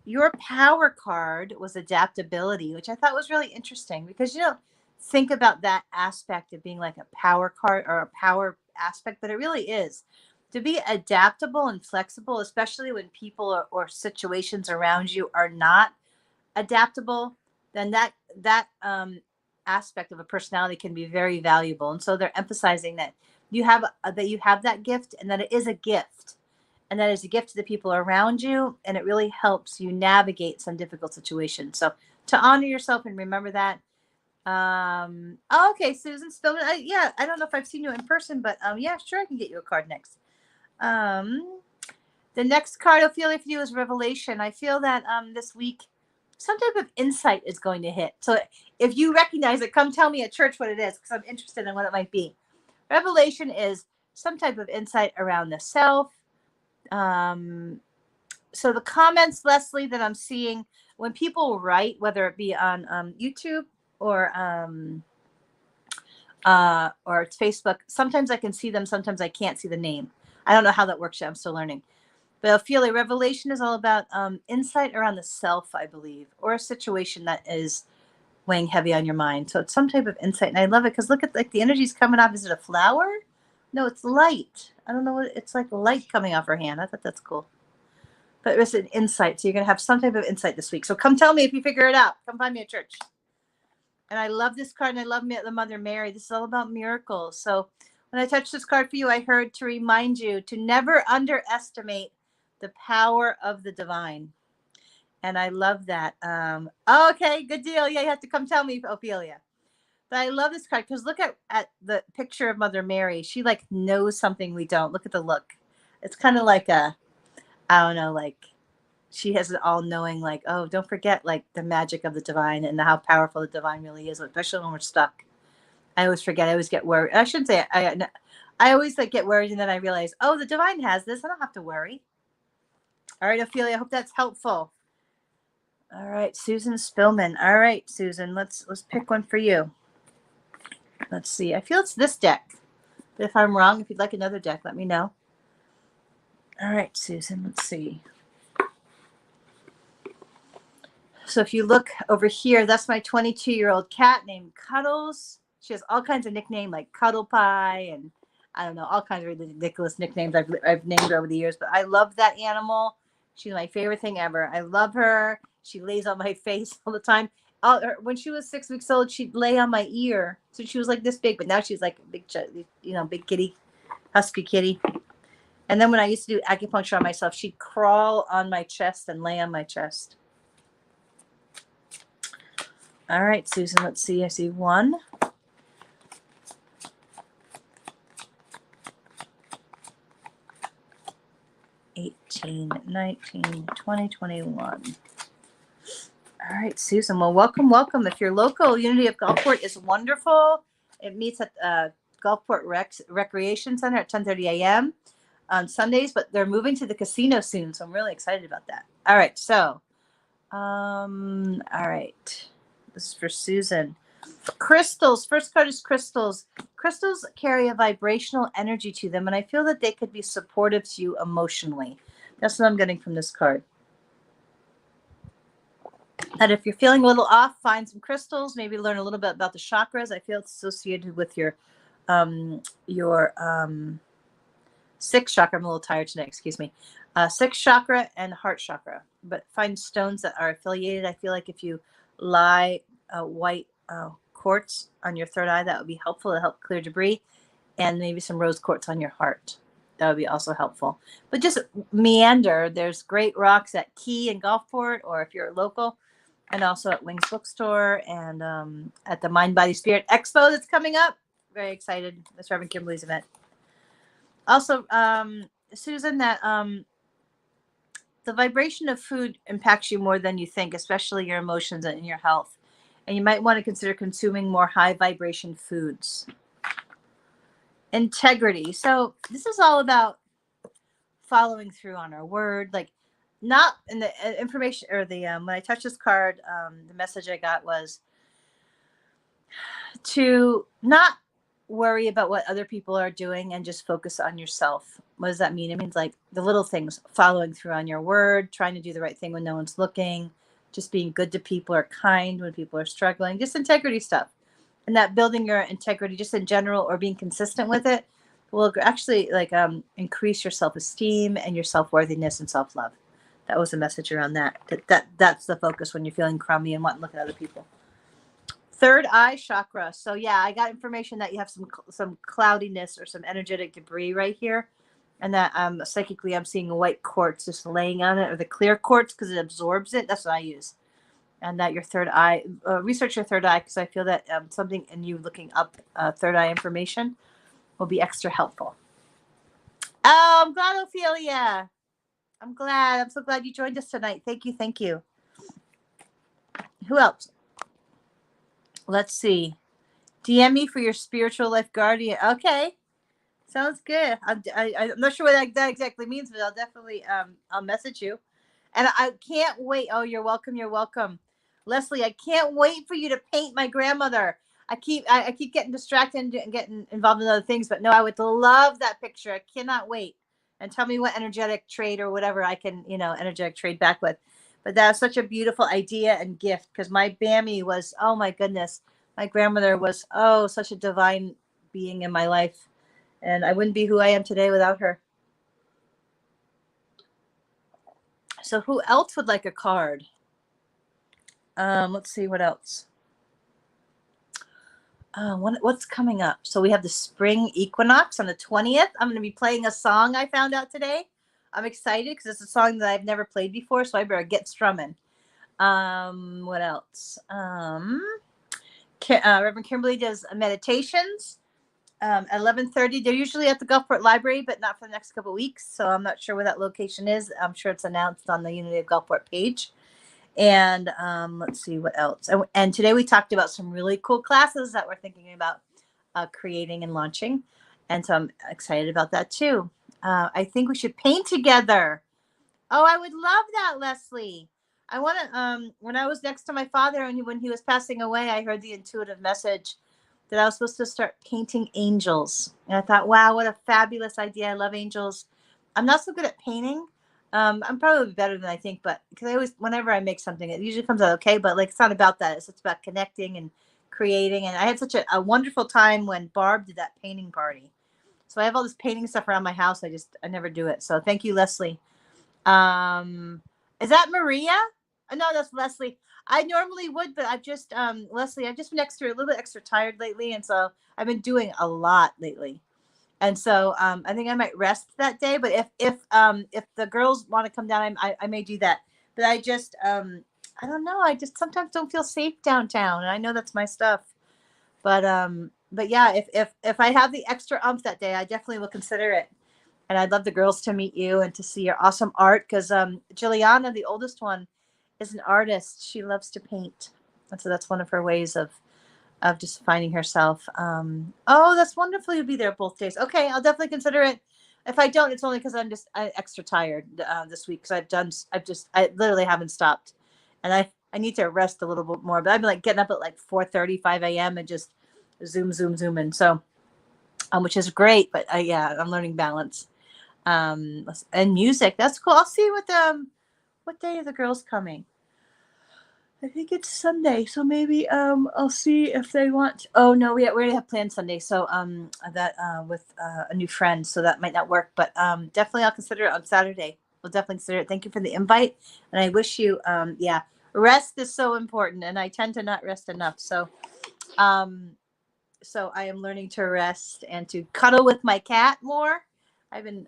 [SPEAKER 1] Your power card was adaptability, which I thought was really interesting because you don't think about that aspect of being like a power card or a power aspect, but it really is. To be adaptable and flexible, especially when people or situations around you are not adaptable, then that aspect of a personality can be very valuable. And so they're emphasizing that you have that gift, and that it is a gift, and that is a gift to the people around you, and it really helps you navigate some difficult situations. So to honor yourself and remember that. Okay, Susan Spillman. I don't know if I've seen you in person, but yeah, sure, I can get you a card next. The next card I'll feel for you is revelation. I feel that this week some type of insight is going to hit. So if you recognize it, come tell me at church what it is, because I'm interested in what it might be. Revelation is some type of insight around the self. So the comments, Leslie, that I'm seeing when people write, whether it be on YouTube or it's Facebook, sometimes I can see them, sometimes I can't see the name. I don't know how that works yet. I'm still learning. But Ophelia, revelation is all about insight around the self, I believe, or a situation that is weighing heavy on your mind. So it's some type of insight, and I love it because look at like the energy's coming off. Is it a flower? No, it's light. I don't know what it's like. Light coming off her hand. I thought that's cool. But it's an insight. So you're gonna have some type of insight this week. So come tell me if you figure it out. Come find me at church. And I love this card, and I love the Mother Mary. This is all about miracles. So when I touched this card for you, I heard to remind you to never underestimate the power of the divine. And I love that. Okay, good deal. Yeah, you have to come tell me, Ophelia. But I love this card because look at the picture of Mother Mary. She like knows something we don't. Look at the look. It's kind of like I don't know, like she has an all-knowing, like, oh, don't forget like the magic of the divine and how powerful the divine really is, especially when we're stuck. I always forget. I always get worried. I shouldn't say it. I always like get worried, and then I realize, oh, the divine has this. I don't have to worry. All right, Ophelia, I hope that's helpful. All right, Susan Spillman. All right, Susan, let's pick one for you. Let's see. I feel it's this deck. But if I'm wrong, if you'd like another deck, let me know. All right, Susan, let's see. So if you look over here, that's my 22-year-old cat named Cuddles. She has all kinds of nicknames like Cuddle Pie and I don't know, all kinds of ridiculous nicknames I've named her over the years. But I love that animal. She's my favorite thing ever. I love her. She lays on my face all the time. When she was 6 weeks old, she'd lay on my ear. So she was like this big, but now she's like a big, big kitty, husky kitty. And then when I used to do acupuncture on myself, she'd crawl on my chest and lay on my chest. All right, Susan, let's see. I see 1. 18, 19, 20, 21. All right, Susan. Well, welcome, welcome. If you're local, Unity of Gulfport is wonderful. It meets at Gulfport Recreation Center at 10:30 a.m. on Sundays, but they're moving to the casino soon, so I'm really excited about that. All right, so, all right. This is for Susan. Crystals. First card is crystals. Crystals carry a vibrational energy to them, and I feel that they could be supportive to you emotionally. That's what I'm getting from this card. That if you're feeling a little off, find some crystals. Maybe learn a little bit about the chakras. I feel it's associated with your 6th chakra. I'm a little tired today. Excuse me. 6th chakra and heart chakra. But find stones that are affiliated. I feel like if you lie white quartz on your 3rd eye, that would be helpful to help clear debris, and maybe some rose quartz on your heart. That would be also helpful. But just meander. There's great rocks at Key in Gulfport, or if you're local, and also at Wings Bookstore and at the Mind, Body, Spirit Expo that's coming up. Very excited. That's Reverend Kimberly's event. Also, Susan, that the vibration of food impacts you more than you think, especially your emotions and your health. And you might want to consider consuming more high vibration foods. Integrity. So this is all about following through on our word. Like, not in the information or the when I touched this card, the message I got was to not worry about what other people are doing and just focus on yourself. What does that mean? It means like the little things, following through on your word, trying to do the right thing when no one's looking, just being good to people or kind when people are struggling, just integrity stuff. And that building your integrity just in general or being consistent with it will actually like increase your self-esteem and your self-worthiness and self-love. That was a message around that. That's the focus when you're feeling crummy and want to look at other people. 3rd eye chakra. So yeah, I got information that you have some cloudiness or some energetic debris right here, and that psychically I'm seeing a white quartz just laying on it, or the clear quartz because it absorbs it. That's what I use. And that your 3rd eye, research your 3rd eye, because I feel that something in you looking up 3rd eye information will be extra helpful. Oh, I'm glad, Ophelia. I'm glad. I'm so glad you joined us tonight. Thank you. Thank you. Who else? Let's see. DM me for your spiritual life guardian. Okay. Sounds good. I'm not sure what that exactly means, but I'll definitely I'll message you. And I can't wait. Oh, you're welcome. You're welcome. Leslie, I can't wait for you to paint my grandmother. I keep getting distracted and getting involved in other things, but no, I would love that picture. I cannot wait. And tell me what energetic trade or whatever I can, energetic trade back with. But that was such a beautiful idea and gift, because my Bammy was, oh my goodness, my grandmother was, oh, such a divine being in my life. And I wouldn't be who I am today without her. So who else would like a card? Let's see what else. What's coming up? So we have the spring equinox on the 20th. I'm going to be playing a song I found out today. I'm excited because it's a song that I've never played before, so I better get strumming. What else? Reverend Kimberly does meditations at 11:30. They're usually at the Gulfport Library, but not for the next couple of weeks. So I'm not sure where that location is. I'm sure it's announced on the Unity of Gulfport page. And let's see what else. And today we talked about some really cool classes that we're thinking about creating and launching. And so I'm excited about that too. I think we should paint together. Oh, I would love that, Leslie. I want to, when I was next to my father and when he was passing away, I heard the intuitive message that I was supposed to start painting angels. And I thought, wow, what a fabulous idea. I love angels. I'm not so good at painting. I'm probably better than I think, but because whenever I make something, it usually comes out okay. But like, it's not about that. It's about connecting and creating. And I had such a wonderful time when Barb did that painting party. So I have all this painting stuff around my house. I never do it. So thank you, Leslie. Is that Maria? No, that's Leslie. I normally would, but I've just, Leslie, I've just been a little bit extra tired lately. And so I've been doing a lot lately. And so I think I might rest that day. But if the girls want to come down, I may do that. But I just I don't know. I just sometimes don't feel safe downtown, and I know that's my stuff. But yeah, if I have the extra umph that day, I definitely will consider it. And I'd love the girls to meet you and to see your awesome art because Juliana, the oldest one, is an artist. She loves to paint, and so that's one of her ways of just finding herself. Oh, that's wonderful. You'll be there both days. Okay, I'll definitely consider it. If I don't, it's only because I'm extra tired this week because I literally haven't stopped, and I need to rest a little bit more. But I've been like getting up at like 4:30, 5 a.m. and just zoom, and so which is great. But yeah, I'm learning balance. And music. That's cool. I'll see what day are the girls coming. I think it's Sunday, so maybe I'll see if they want. Oh no, we already have planned Sunday, so that with a new friend, so that might not work. But definitely I'll consider it on Saturday. We'll definitely consider it. Thank you for the invite, and I wish you yeah, rest is so important, and I tend to not rest enough. Um so I am learning to rest and to cuddle with my cat more. I've been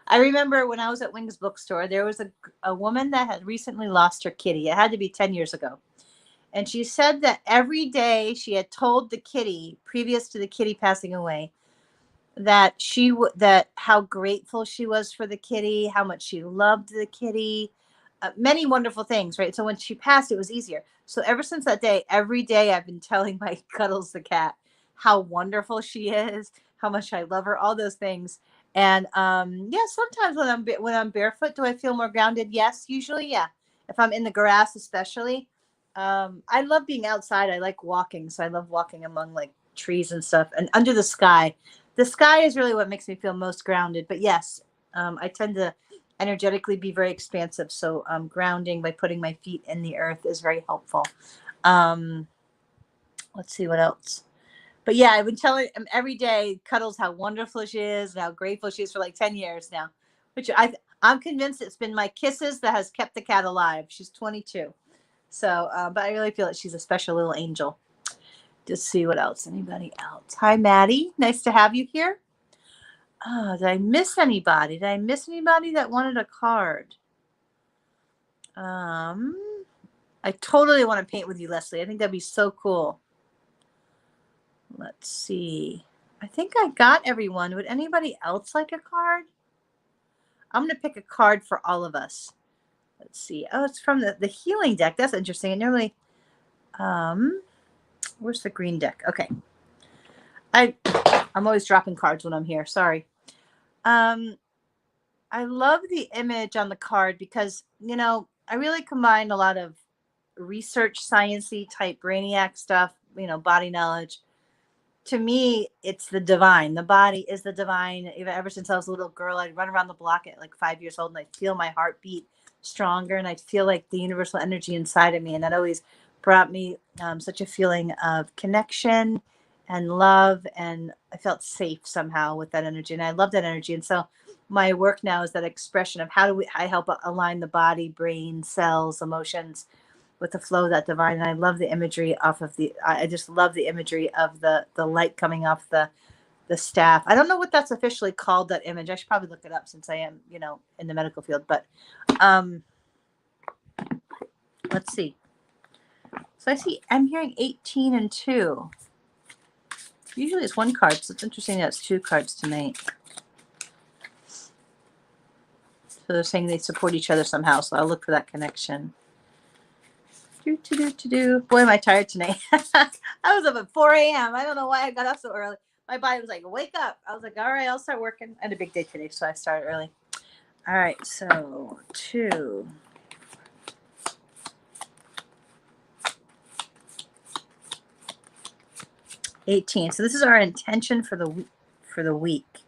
[SPEAKER 1] I remember when I was at Wings bookstore, there was a woman that had recently lost her kitty. It had to be 10 years ago. And she said that every day she had told the kitty, previous to the kitty passing away, that that how grateful she was for the kitty, how much she loved the kitty, many wonderful things, right? So when she passed, it was easier. So ever since that day, every day I've been telling my Cuddles the cat how wonderful she is, how much I love her, all those things. And yeah, sometimes when I'm barefoot, do I feel more grounded? Yes, usually, yeah. If I'm in the grass, especially, I love being outside. I like walking, so I love walking among like trees and stuff, and under the sky. The sky is really what makes me feel most grounded. But yes, I tend to energetically be very expansive. So grounding by putting my feet in the earth is very helpful. Um, let's see what else. But yeah, I've been telling him every day, Cuddles, how wonderful she is and how grateful she is for like 10 years now, which I'm convinced it's been my kisses that has kept the cat alive. She's 22. So, but I really feel that she's a special little angel. Just see what else. Anybody else? Hi, Maddie. Nice to have you here. Oh, did I miss anybody? Did I miss anybody that wanted a card? I totally want to paint with you, Leslie. I think that'd be so cool. Let's see. I think I got everyone. Would anybody else like a card? I'm going to pick a card for all of us. Let's see. Oh, it's from the healing deck. That's interesting. And normally, where's the green deck? Okay. I'm always dropping cards when I'm here. Sorry. I love the image on the card because, you know, I really combine a lot of research, sciencey type brainiac stuff, you know, body knowledge. To me, it's the divine. The body is the divine. Even ever since I was a little girl, I'd run around the block at like 5 years old and I'd feel my heartbeat stronger and I'd feel like the universal energy inside of me. And that always brought me such a feeling of connection and love. And I felt safe somehow with that energy. And I love that energy. And so my work now is that expression of how do I help align the body, brain, cells, emotions with the flow of that divine. And I love the imagery off of I just love the imagery of the light coming off the staff. I don't know what that's officially called, that image. I should probably look it up since I am, you know, in the medical field. But let's see. So I'm hearing 18 and 2. Usually it's one card, so it's interesting that it's 2 cards tonight. So they're saying they support each other somehow, so I'll look for that connection. Boy, am I tired tonight. I was up at 4 a.m. I don't know why I got up so early. My body was like, wake up. I was like, all right, I'll start working. I had a big day today, so I started early. All right, so 2. 18. So this is our intention for the week.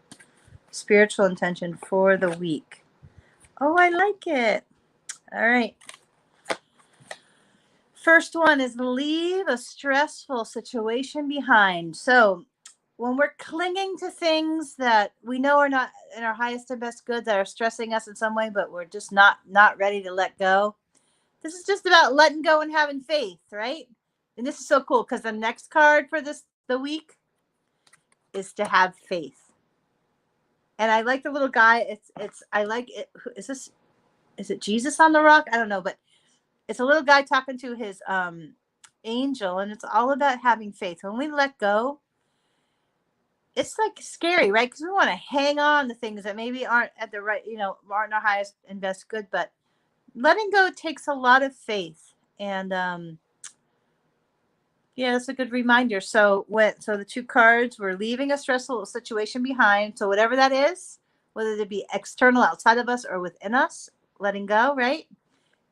[SPEAKER 1] Spiritual intention for the week. Oh, I like it. All right. First one is leave a stressful situation behind. So when we're clinging to things that we know are not in our highest and best good, that are stressing us in some way, but we're just not ready to let go. This is just about letting go and having faith, right? And this is so cool because the next card for the week is to have faith. And I like the little guy. I like it. Is it Jesus on the rock? I don't know, but it's a little guy talking to his angel, and it's all about having faith. When we let go, it's like scary, right? Because we want to hang on to things that maybe aren't at the right, aren't our highest and best good. But letting go takes a lot of faith, and yeah, that's a good reminder. So the two cards, we're leaving a stressful situation behind. So whatever that is, whether it be external, outside of us, or within us, letting go, right?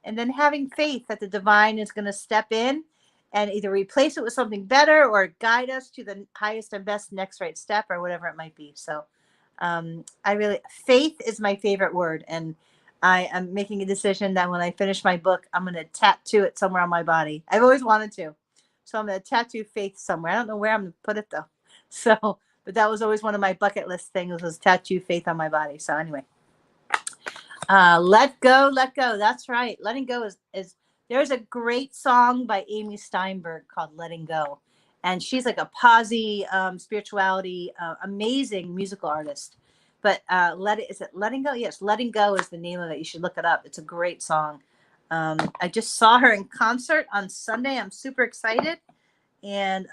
[SPEAKER 1] And then having faith that the divine is going to step in and either replace it with something better or guide us to the highest and best next right step, or whatever it might be. So faith is my favorite word. And I am making a decision that when I finish my book, I'm going to tattoo it somewhere on my body. I've always wanted to. So I'm going to tattoo faith somewhere. I don't know where I'm going to put it though. So, but that was always one of my bucket list things, was tattoo faith on my body. So anyway, let go. That's right. Letting go is there's a great song by Amy Steinberg called Letting Go. And she's like a posse, spirituality, amazing musical artist. But is it Letting Go? Yes, Letting Go is the name of it. You should look it up. It's a great song. I just saw her in concert on Sunday. I'm super excited. And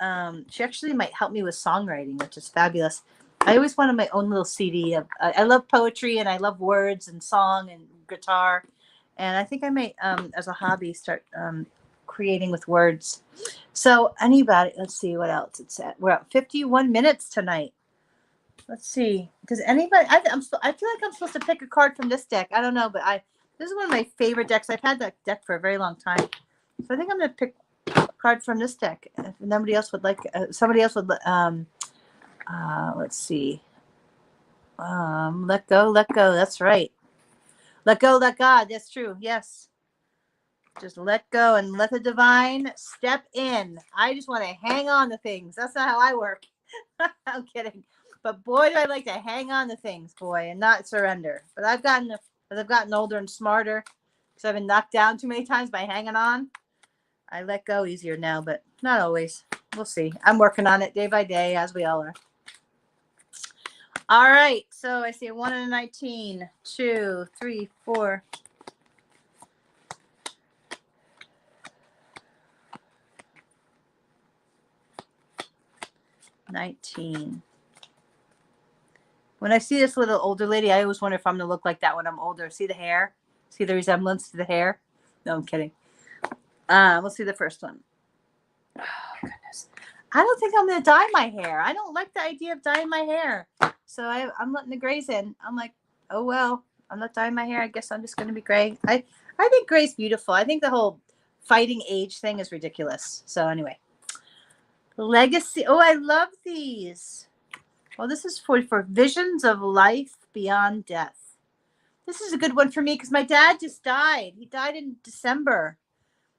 [SPEAKER 1] she actually might help me with songwriting, which is fabulous. I always wanted my own little CD. I love poetry, and I love words and song and guitar. And I think I may, as a hobby, start creating with words. So anybody, let's see what else it's at. We're at 51 minutes tonight. Let's see. Does anybody? I feel like I'm supposed to pick a card from this deck. I don't know, but this is one of my favorite decks. I've had that deck for a very long time. So I think I'm going to pick a card from this deck. If nobody else would like, somebody else would. Let's see. Let go. That's right. Let go, let God. That's true. Yes. Just let go and let the divine step in. I just want to hang on to things. That's not how I work. I'm kidding. But boy, do I like to hang on to things, boy, and not surrender. But as I've gotten older and smarter, because I've been knocked down too many times by hanging on, I let go easier now, but not always. We'll see. I'm working on it day by day, as we all are. All right. So I see a 1 and a 19, 2, 3, 4. 19. When I see this little older lady, I always wonder if I'm going to look like that when I'm older. See the hair? See the resemblance to the hair? No, I'm kidding. We'll see the first one. Oh, goodness. I don't think I'm going to dye my hair. I don't like the idea of dyeing my hair. So I'm letting the grays in. I'm like, oh, well, I'm not dyeing my hair. I guess I'm just going to be gray. I think gray's beautiful. I think the whole fighting age thing is ridiculous. So anyway. Legacy. Oh, I love these. Well, this is for visions of life beyond death. This is a good one for me because my dad just died. He died in December.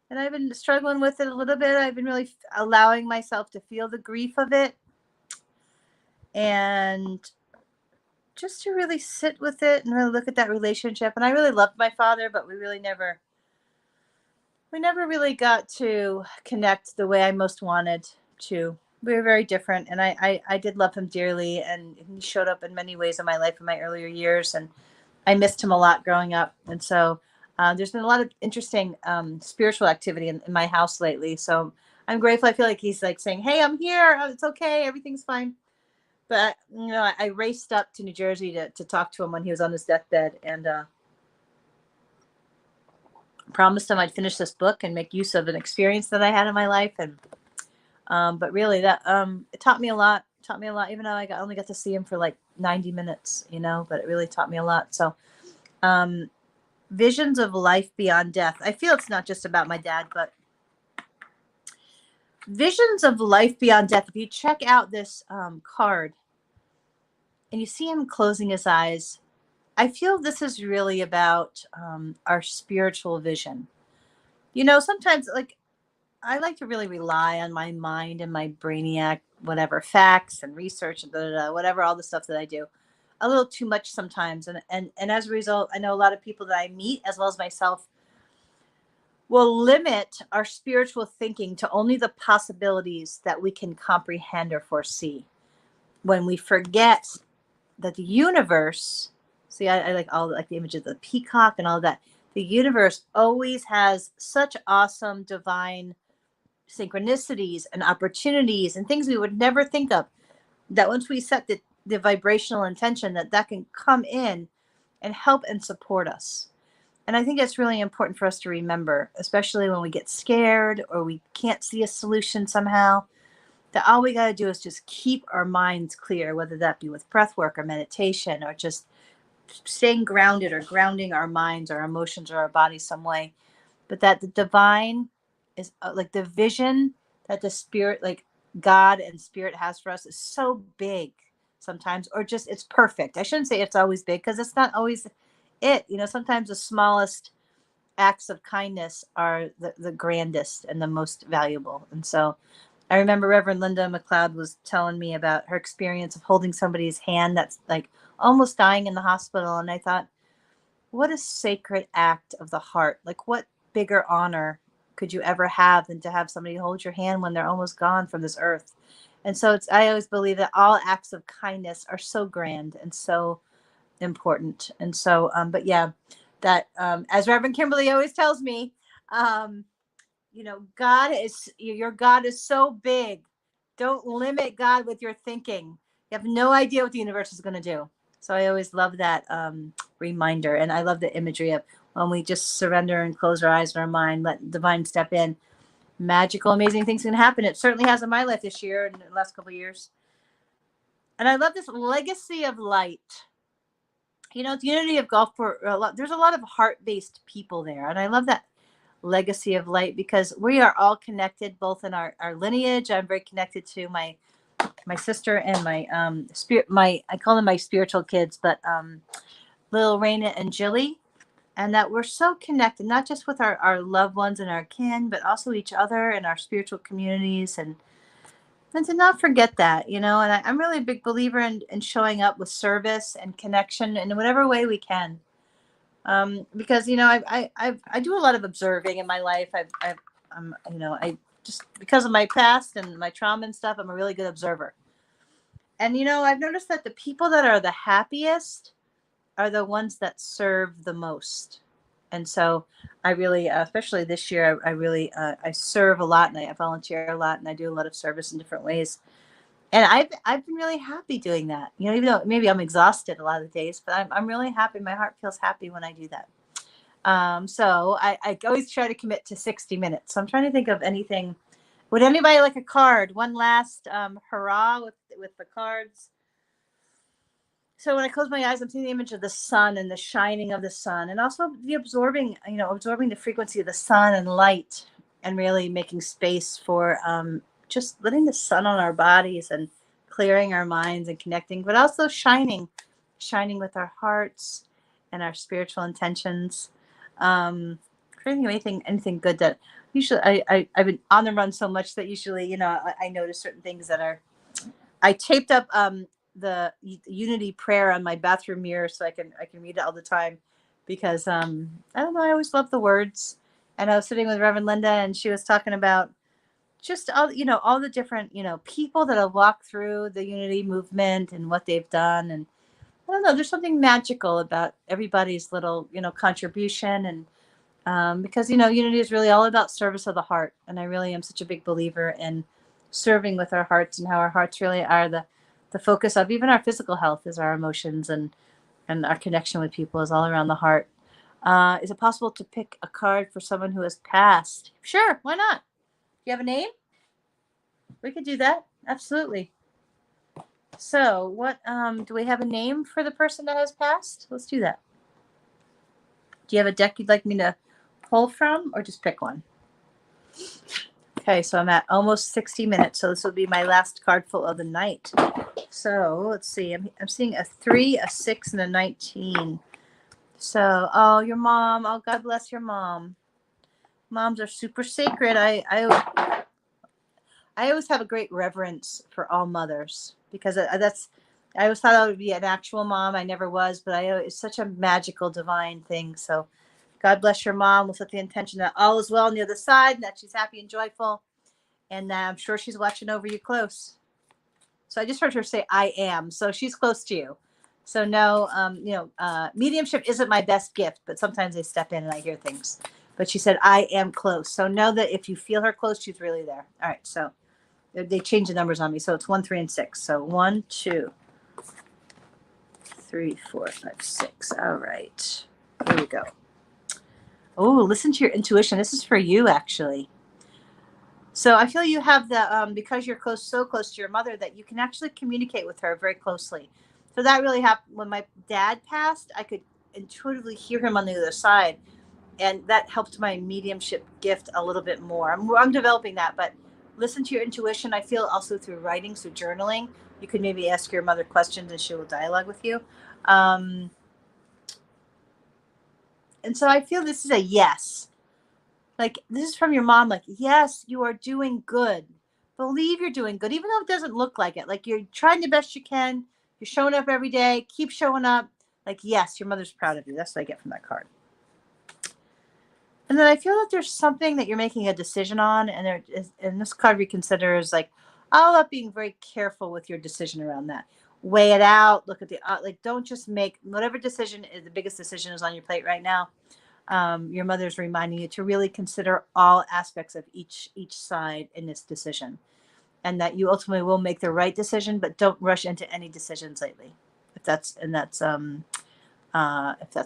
[SPEAKER 1] And I've been struggling with it a little bit. I've been really allowing myself to feel the grief of it. And just to really sit with it and really look at that relationship. And I really loved my father, but we never really got to connect the way I most wanted to. We were very different, and I did love him dearly, and he showed up in many ways in my life in my earlier years, and I missed him a lot growing up. And so there's been a lot of interesting spiritual activity in my house lately. So I'm grateful. I feel like he's like saying, hey, I'm here. It's okay. Everything's fine. But, I raced up to New Jersey to talk to him when he was on his deathbed, and promised him I'd finish this book and make use of an experience that I had in my life. And but really that it taught me a lot, even though I only got to see him for like 90 minutes, but it really taught me a lot. So visions of life beyond death. I feel it's not just about my dad, but visions of life beyond death. If you check out this card and you see him closing his eyes, I feel this is really about our spiritual vision. Sometimes I like to really rely on my mind and my brainiac, whatever, facts and research and whatever, all the stuff that I do a little too much sometimes. And as a result, I know a lot of people that I meet, as well as myself, will limit our spiritual thinking to only the possibilities that we can comprehend or foresee. When we forget that the universe, see, I like all the images of the peacock and all of that. the universe always has such awesome divine synchronicities and opportunities and things we would never think of, that once we set the vibrational intention, that can come in and help and support us. And I think that's really important for us to remember, especially when we get scared or we can't see a solution somehow, that all we got to do is just keep our minds clear, whether that be with breath work or meditation or just staying grounded or grounding our minds or our emotions or our bodies some way. But that the divine is like the vision that the spirit, like God and spirit has for us, is so big sometimes, or just it's perfect. I shouldn't say it's always big, because it's not always it. Sometimes the smallest acts of kindness are the grandest and the most valuable. And so I remember Reverend Linda McLeod was telling me about her experience of holding somebody's hand that's like almost dying in the hospital. And I thought, what a sacred act of the heart. Like, what bigger honor could you ever have than to have somebody hold your hand when they're almost gone from this earth? And so I always believe that all acts of kindness are so grand and so important. And so, but yeah, that, as Reverend Kimberly always tells me, your God is so big. Don't limit God with your thinking. You have no idea what the universe is going to do. So I always love that reminder. And I love the imagery of when we just surrender and close our eyes and our mind, let divine step in. Magical, amazing things can happen. It certainly has in my life this year and the last couple of years. And I love this legacy of light. The Unity of Golf, there's a lot of heart-based people there. And I love that legacy of light, because we are all connected both in our lineage. I'm very connected to my sister and my I call them my spiritual kids, but little Raina and Jilly, and that we're so connected, not just with our loved ones and our kin, but also each other and our spiritual communities, and to not forget that. And I'm really a big believer in showing up with service and connection in whatever way we can. Because I do a lot of observing in my life. I just, because of my past and my trauma and stuff, I'm a really good observer. And I've noticed that the people that are the happiest are the ones that serve the most. And so I really, especially this year, I really I serve a lot, and I volunteer a lot, and I do a lot of service in different ways. And I've been really happy doing that. Even though maybe I'm exhausted a lot of the days, but I'm really happy. My heart feels happy when I do that. So I always try to commit to 60 minutes. So I'm trying to think of anything. Would anybody like a card? One last hurrah with the cards. So when I close my eyes, I'm seeing the image of the sun and the shining of the sun, and also the absorbing the frequency of the sun and light, and really making space for just letting the sun on our bodies and clearing our minds and connecting, but also shining with our hearts and our spiritual intentions. Creating anything good that usually I've been on the run so much that usually, I notice certain things that are, I taped up the unity prayer on my bathroom mirror so I can read it all the time, because I don't know, I always love the words. And I was sitting with Reverend Linda, and she was talking about just all the different people that have walked through the unity movement and what they've done. And I don't know, there's something magical about everybody's little contribution. And because unity is really all about service of the heart, and I really am such a big believer in serving with our hearts, and how our hearts really are the focus of even our physical health, is our emotions, and our connection with people is all around the heart. Is it possible to pick a card for someone who has passed? Sure, why not? Do you have a name? We could do that. Absolutely. So what do we have a name for the person that has passed? Let's do that. Do you have a deck you'd like me to pull from, or just pick one? Okay, so I'm at almost 60 minutes, so this will be my last card full of the night. So let's see. I'm seeing a 3, a 6, and a 19. So, your mom. Oh, God bless your mom. Moms are super sacred. I always have a great reverence for all mothers, because I always thought I would be an actual mom. I never was, but it's such a magical, divine thing. So God bless your mom. We'll set the intention that all is well on the other side, and that she's happy and joyful, and I'm sure she's watching over you close. So I just heard her say, I am. So she's close to you. So no, mediumship isn't my best gift, but sometimes I step in and I hear things. But she said, I am close. So know that if you feel her close, she's really there. All right. So they changed the numbers on me. So it's 1, 3, and 6. So 1, 2, 3, 4, 5, 6. All right. Here we go. Oh, listen to your intuition. This is for you, actually. So I feel you have the, because you're so close to your mother, that you can actually communicate with her very closely. So that really happened when my dad passed. I could intuitively hear him on the other side. And that helped my mediumship gift a little bit more. I'm developing that, but listen to your intuition. I feel also through writing, through journaling. You could maybe ask your mother questions and she will dialogue with you. And so I feel this is a yes. Like, this is from your mom. Like, yes, you are doing good. Believe you're doing good, even though it doesn't look like it. Like, you're trying the best you can. You're showing up every day. Keep showing up. Like, yes, your mother's proud of you. That's what I get from that card. And then I feel that there's something that you're making a decision on, and this card reconsider is like all about being very careful with your decision around that. Weigh it out. Look at the don't just make whatever decision is the biggest decision is on your plate right now. Your mother's reminding you to really consider all aspects of each side in this decision, and that you ultimately will make the right decision, but don't rush into any decisions lately, if that's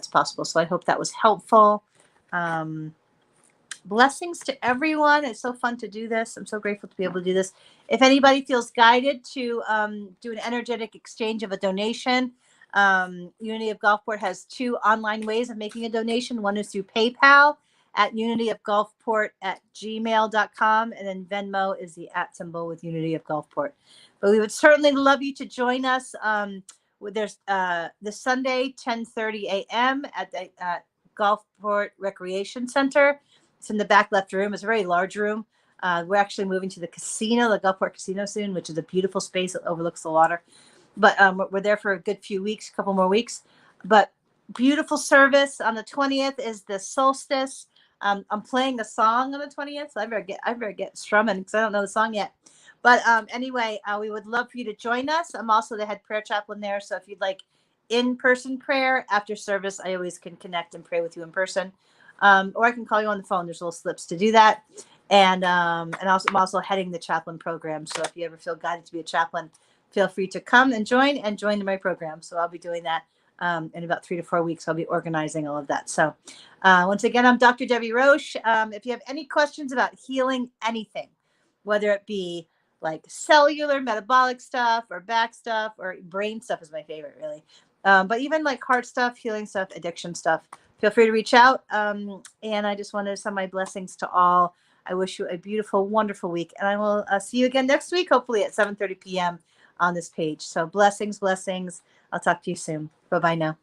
[SPEAKER 1] possible. So I hope that was helpful. Blessings to everyone. It's so fun to do this. I'm so grateful to be able to do this. If anybody feels guided to do an energetic exchange of a donation, Unity of Gulfport has 2 online ways of making a donation. One is through PayPal at unityofgulfport@gmail.com, and then Venmo is the @ symbol with Unity of Gulfport. But we would certainly love you to join us. There's this Sunday, 10:30 a.m. at the Gulfport Recreation Center. It's in the back left room. It's a very large room. We're actually moving to the casino, the Gulfport Casino soon, which is a beautiful space that overlooks the water. But we're there for a good few weeks, a couple more weeks. But beautiful service. On the 20th is the solstice. I'm playing a song on the 20th, so I better get strumming because I don't know the song yet. But anyway, we would love for you to join us. I'm also the head prayer chaplain there, so if you'd like in-person prayer after service, I always can connect and pray with you in person. Or I can call you on the phone. There's little slips to do that. And also, I'm also heading the chaplain program. So if you ever feel guided to be a chaplain, feel free to come and join my program. So I'll be doing that in about 3 to 4 weeks. I'll be organizing all of that. So once again, I'm Dr. Debbie Roche. If you have any questions about healing anything, whether it be like cellular, metabolic stuff, or back stuff, or brain stuff is my favorite, really. But even like heart stuff, healing stuff, addiction stuff, feel free to reach out. And I just want to send my blessings to all. I wish you a beautiful, wonderful week. And I will see you again next week, hopefully at 7:30 p.m. on this page. So blessings, blessings. I'll talk to you soon. Bye-bye now.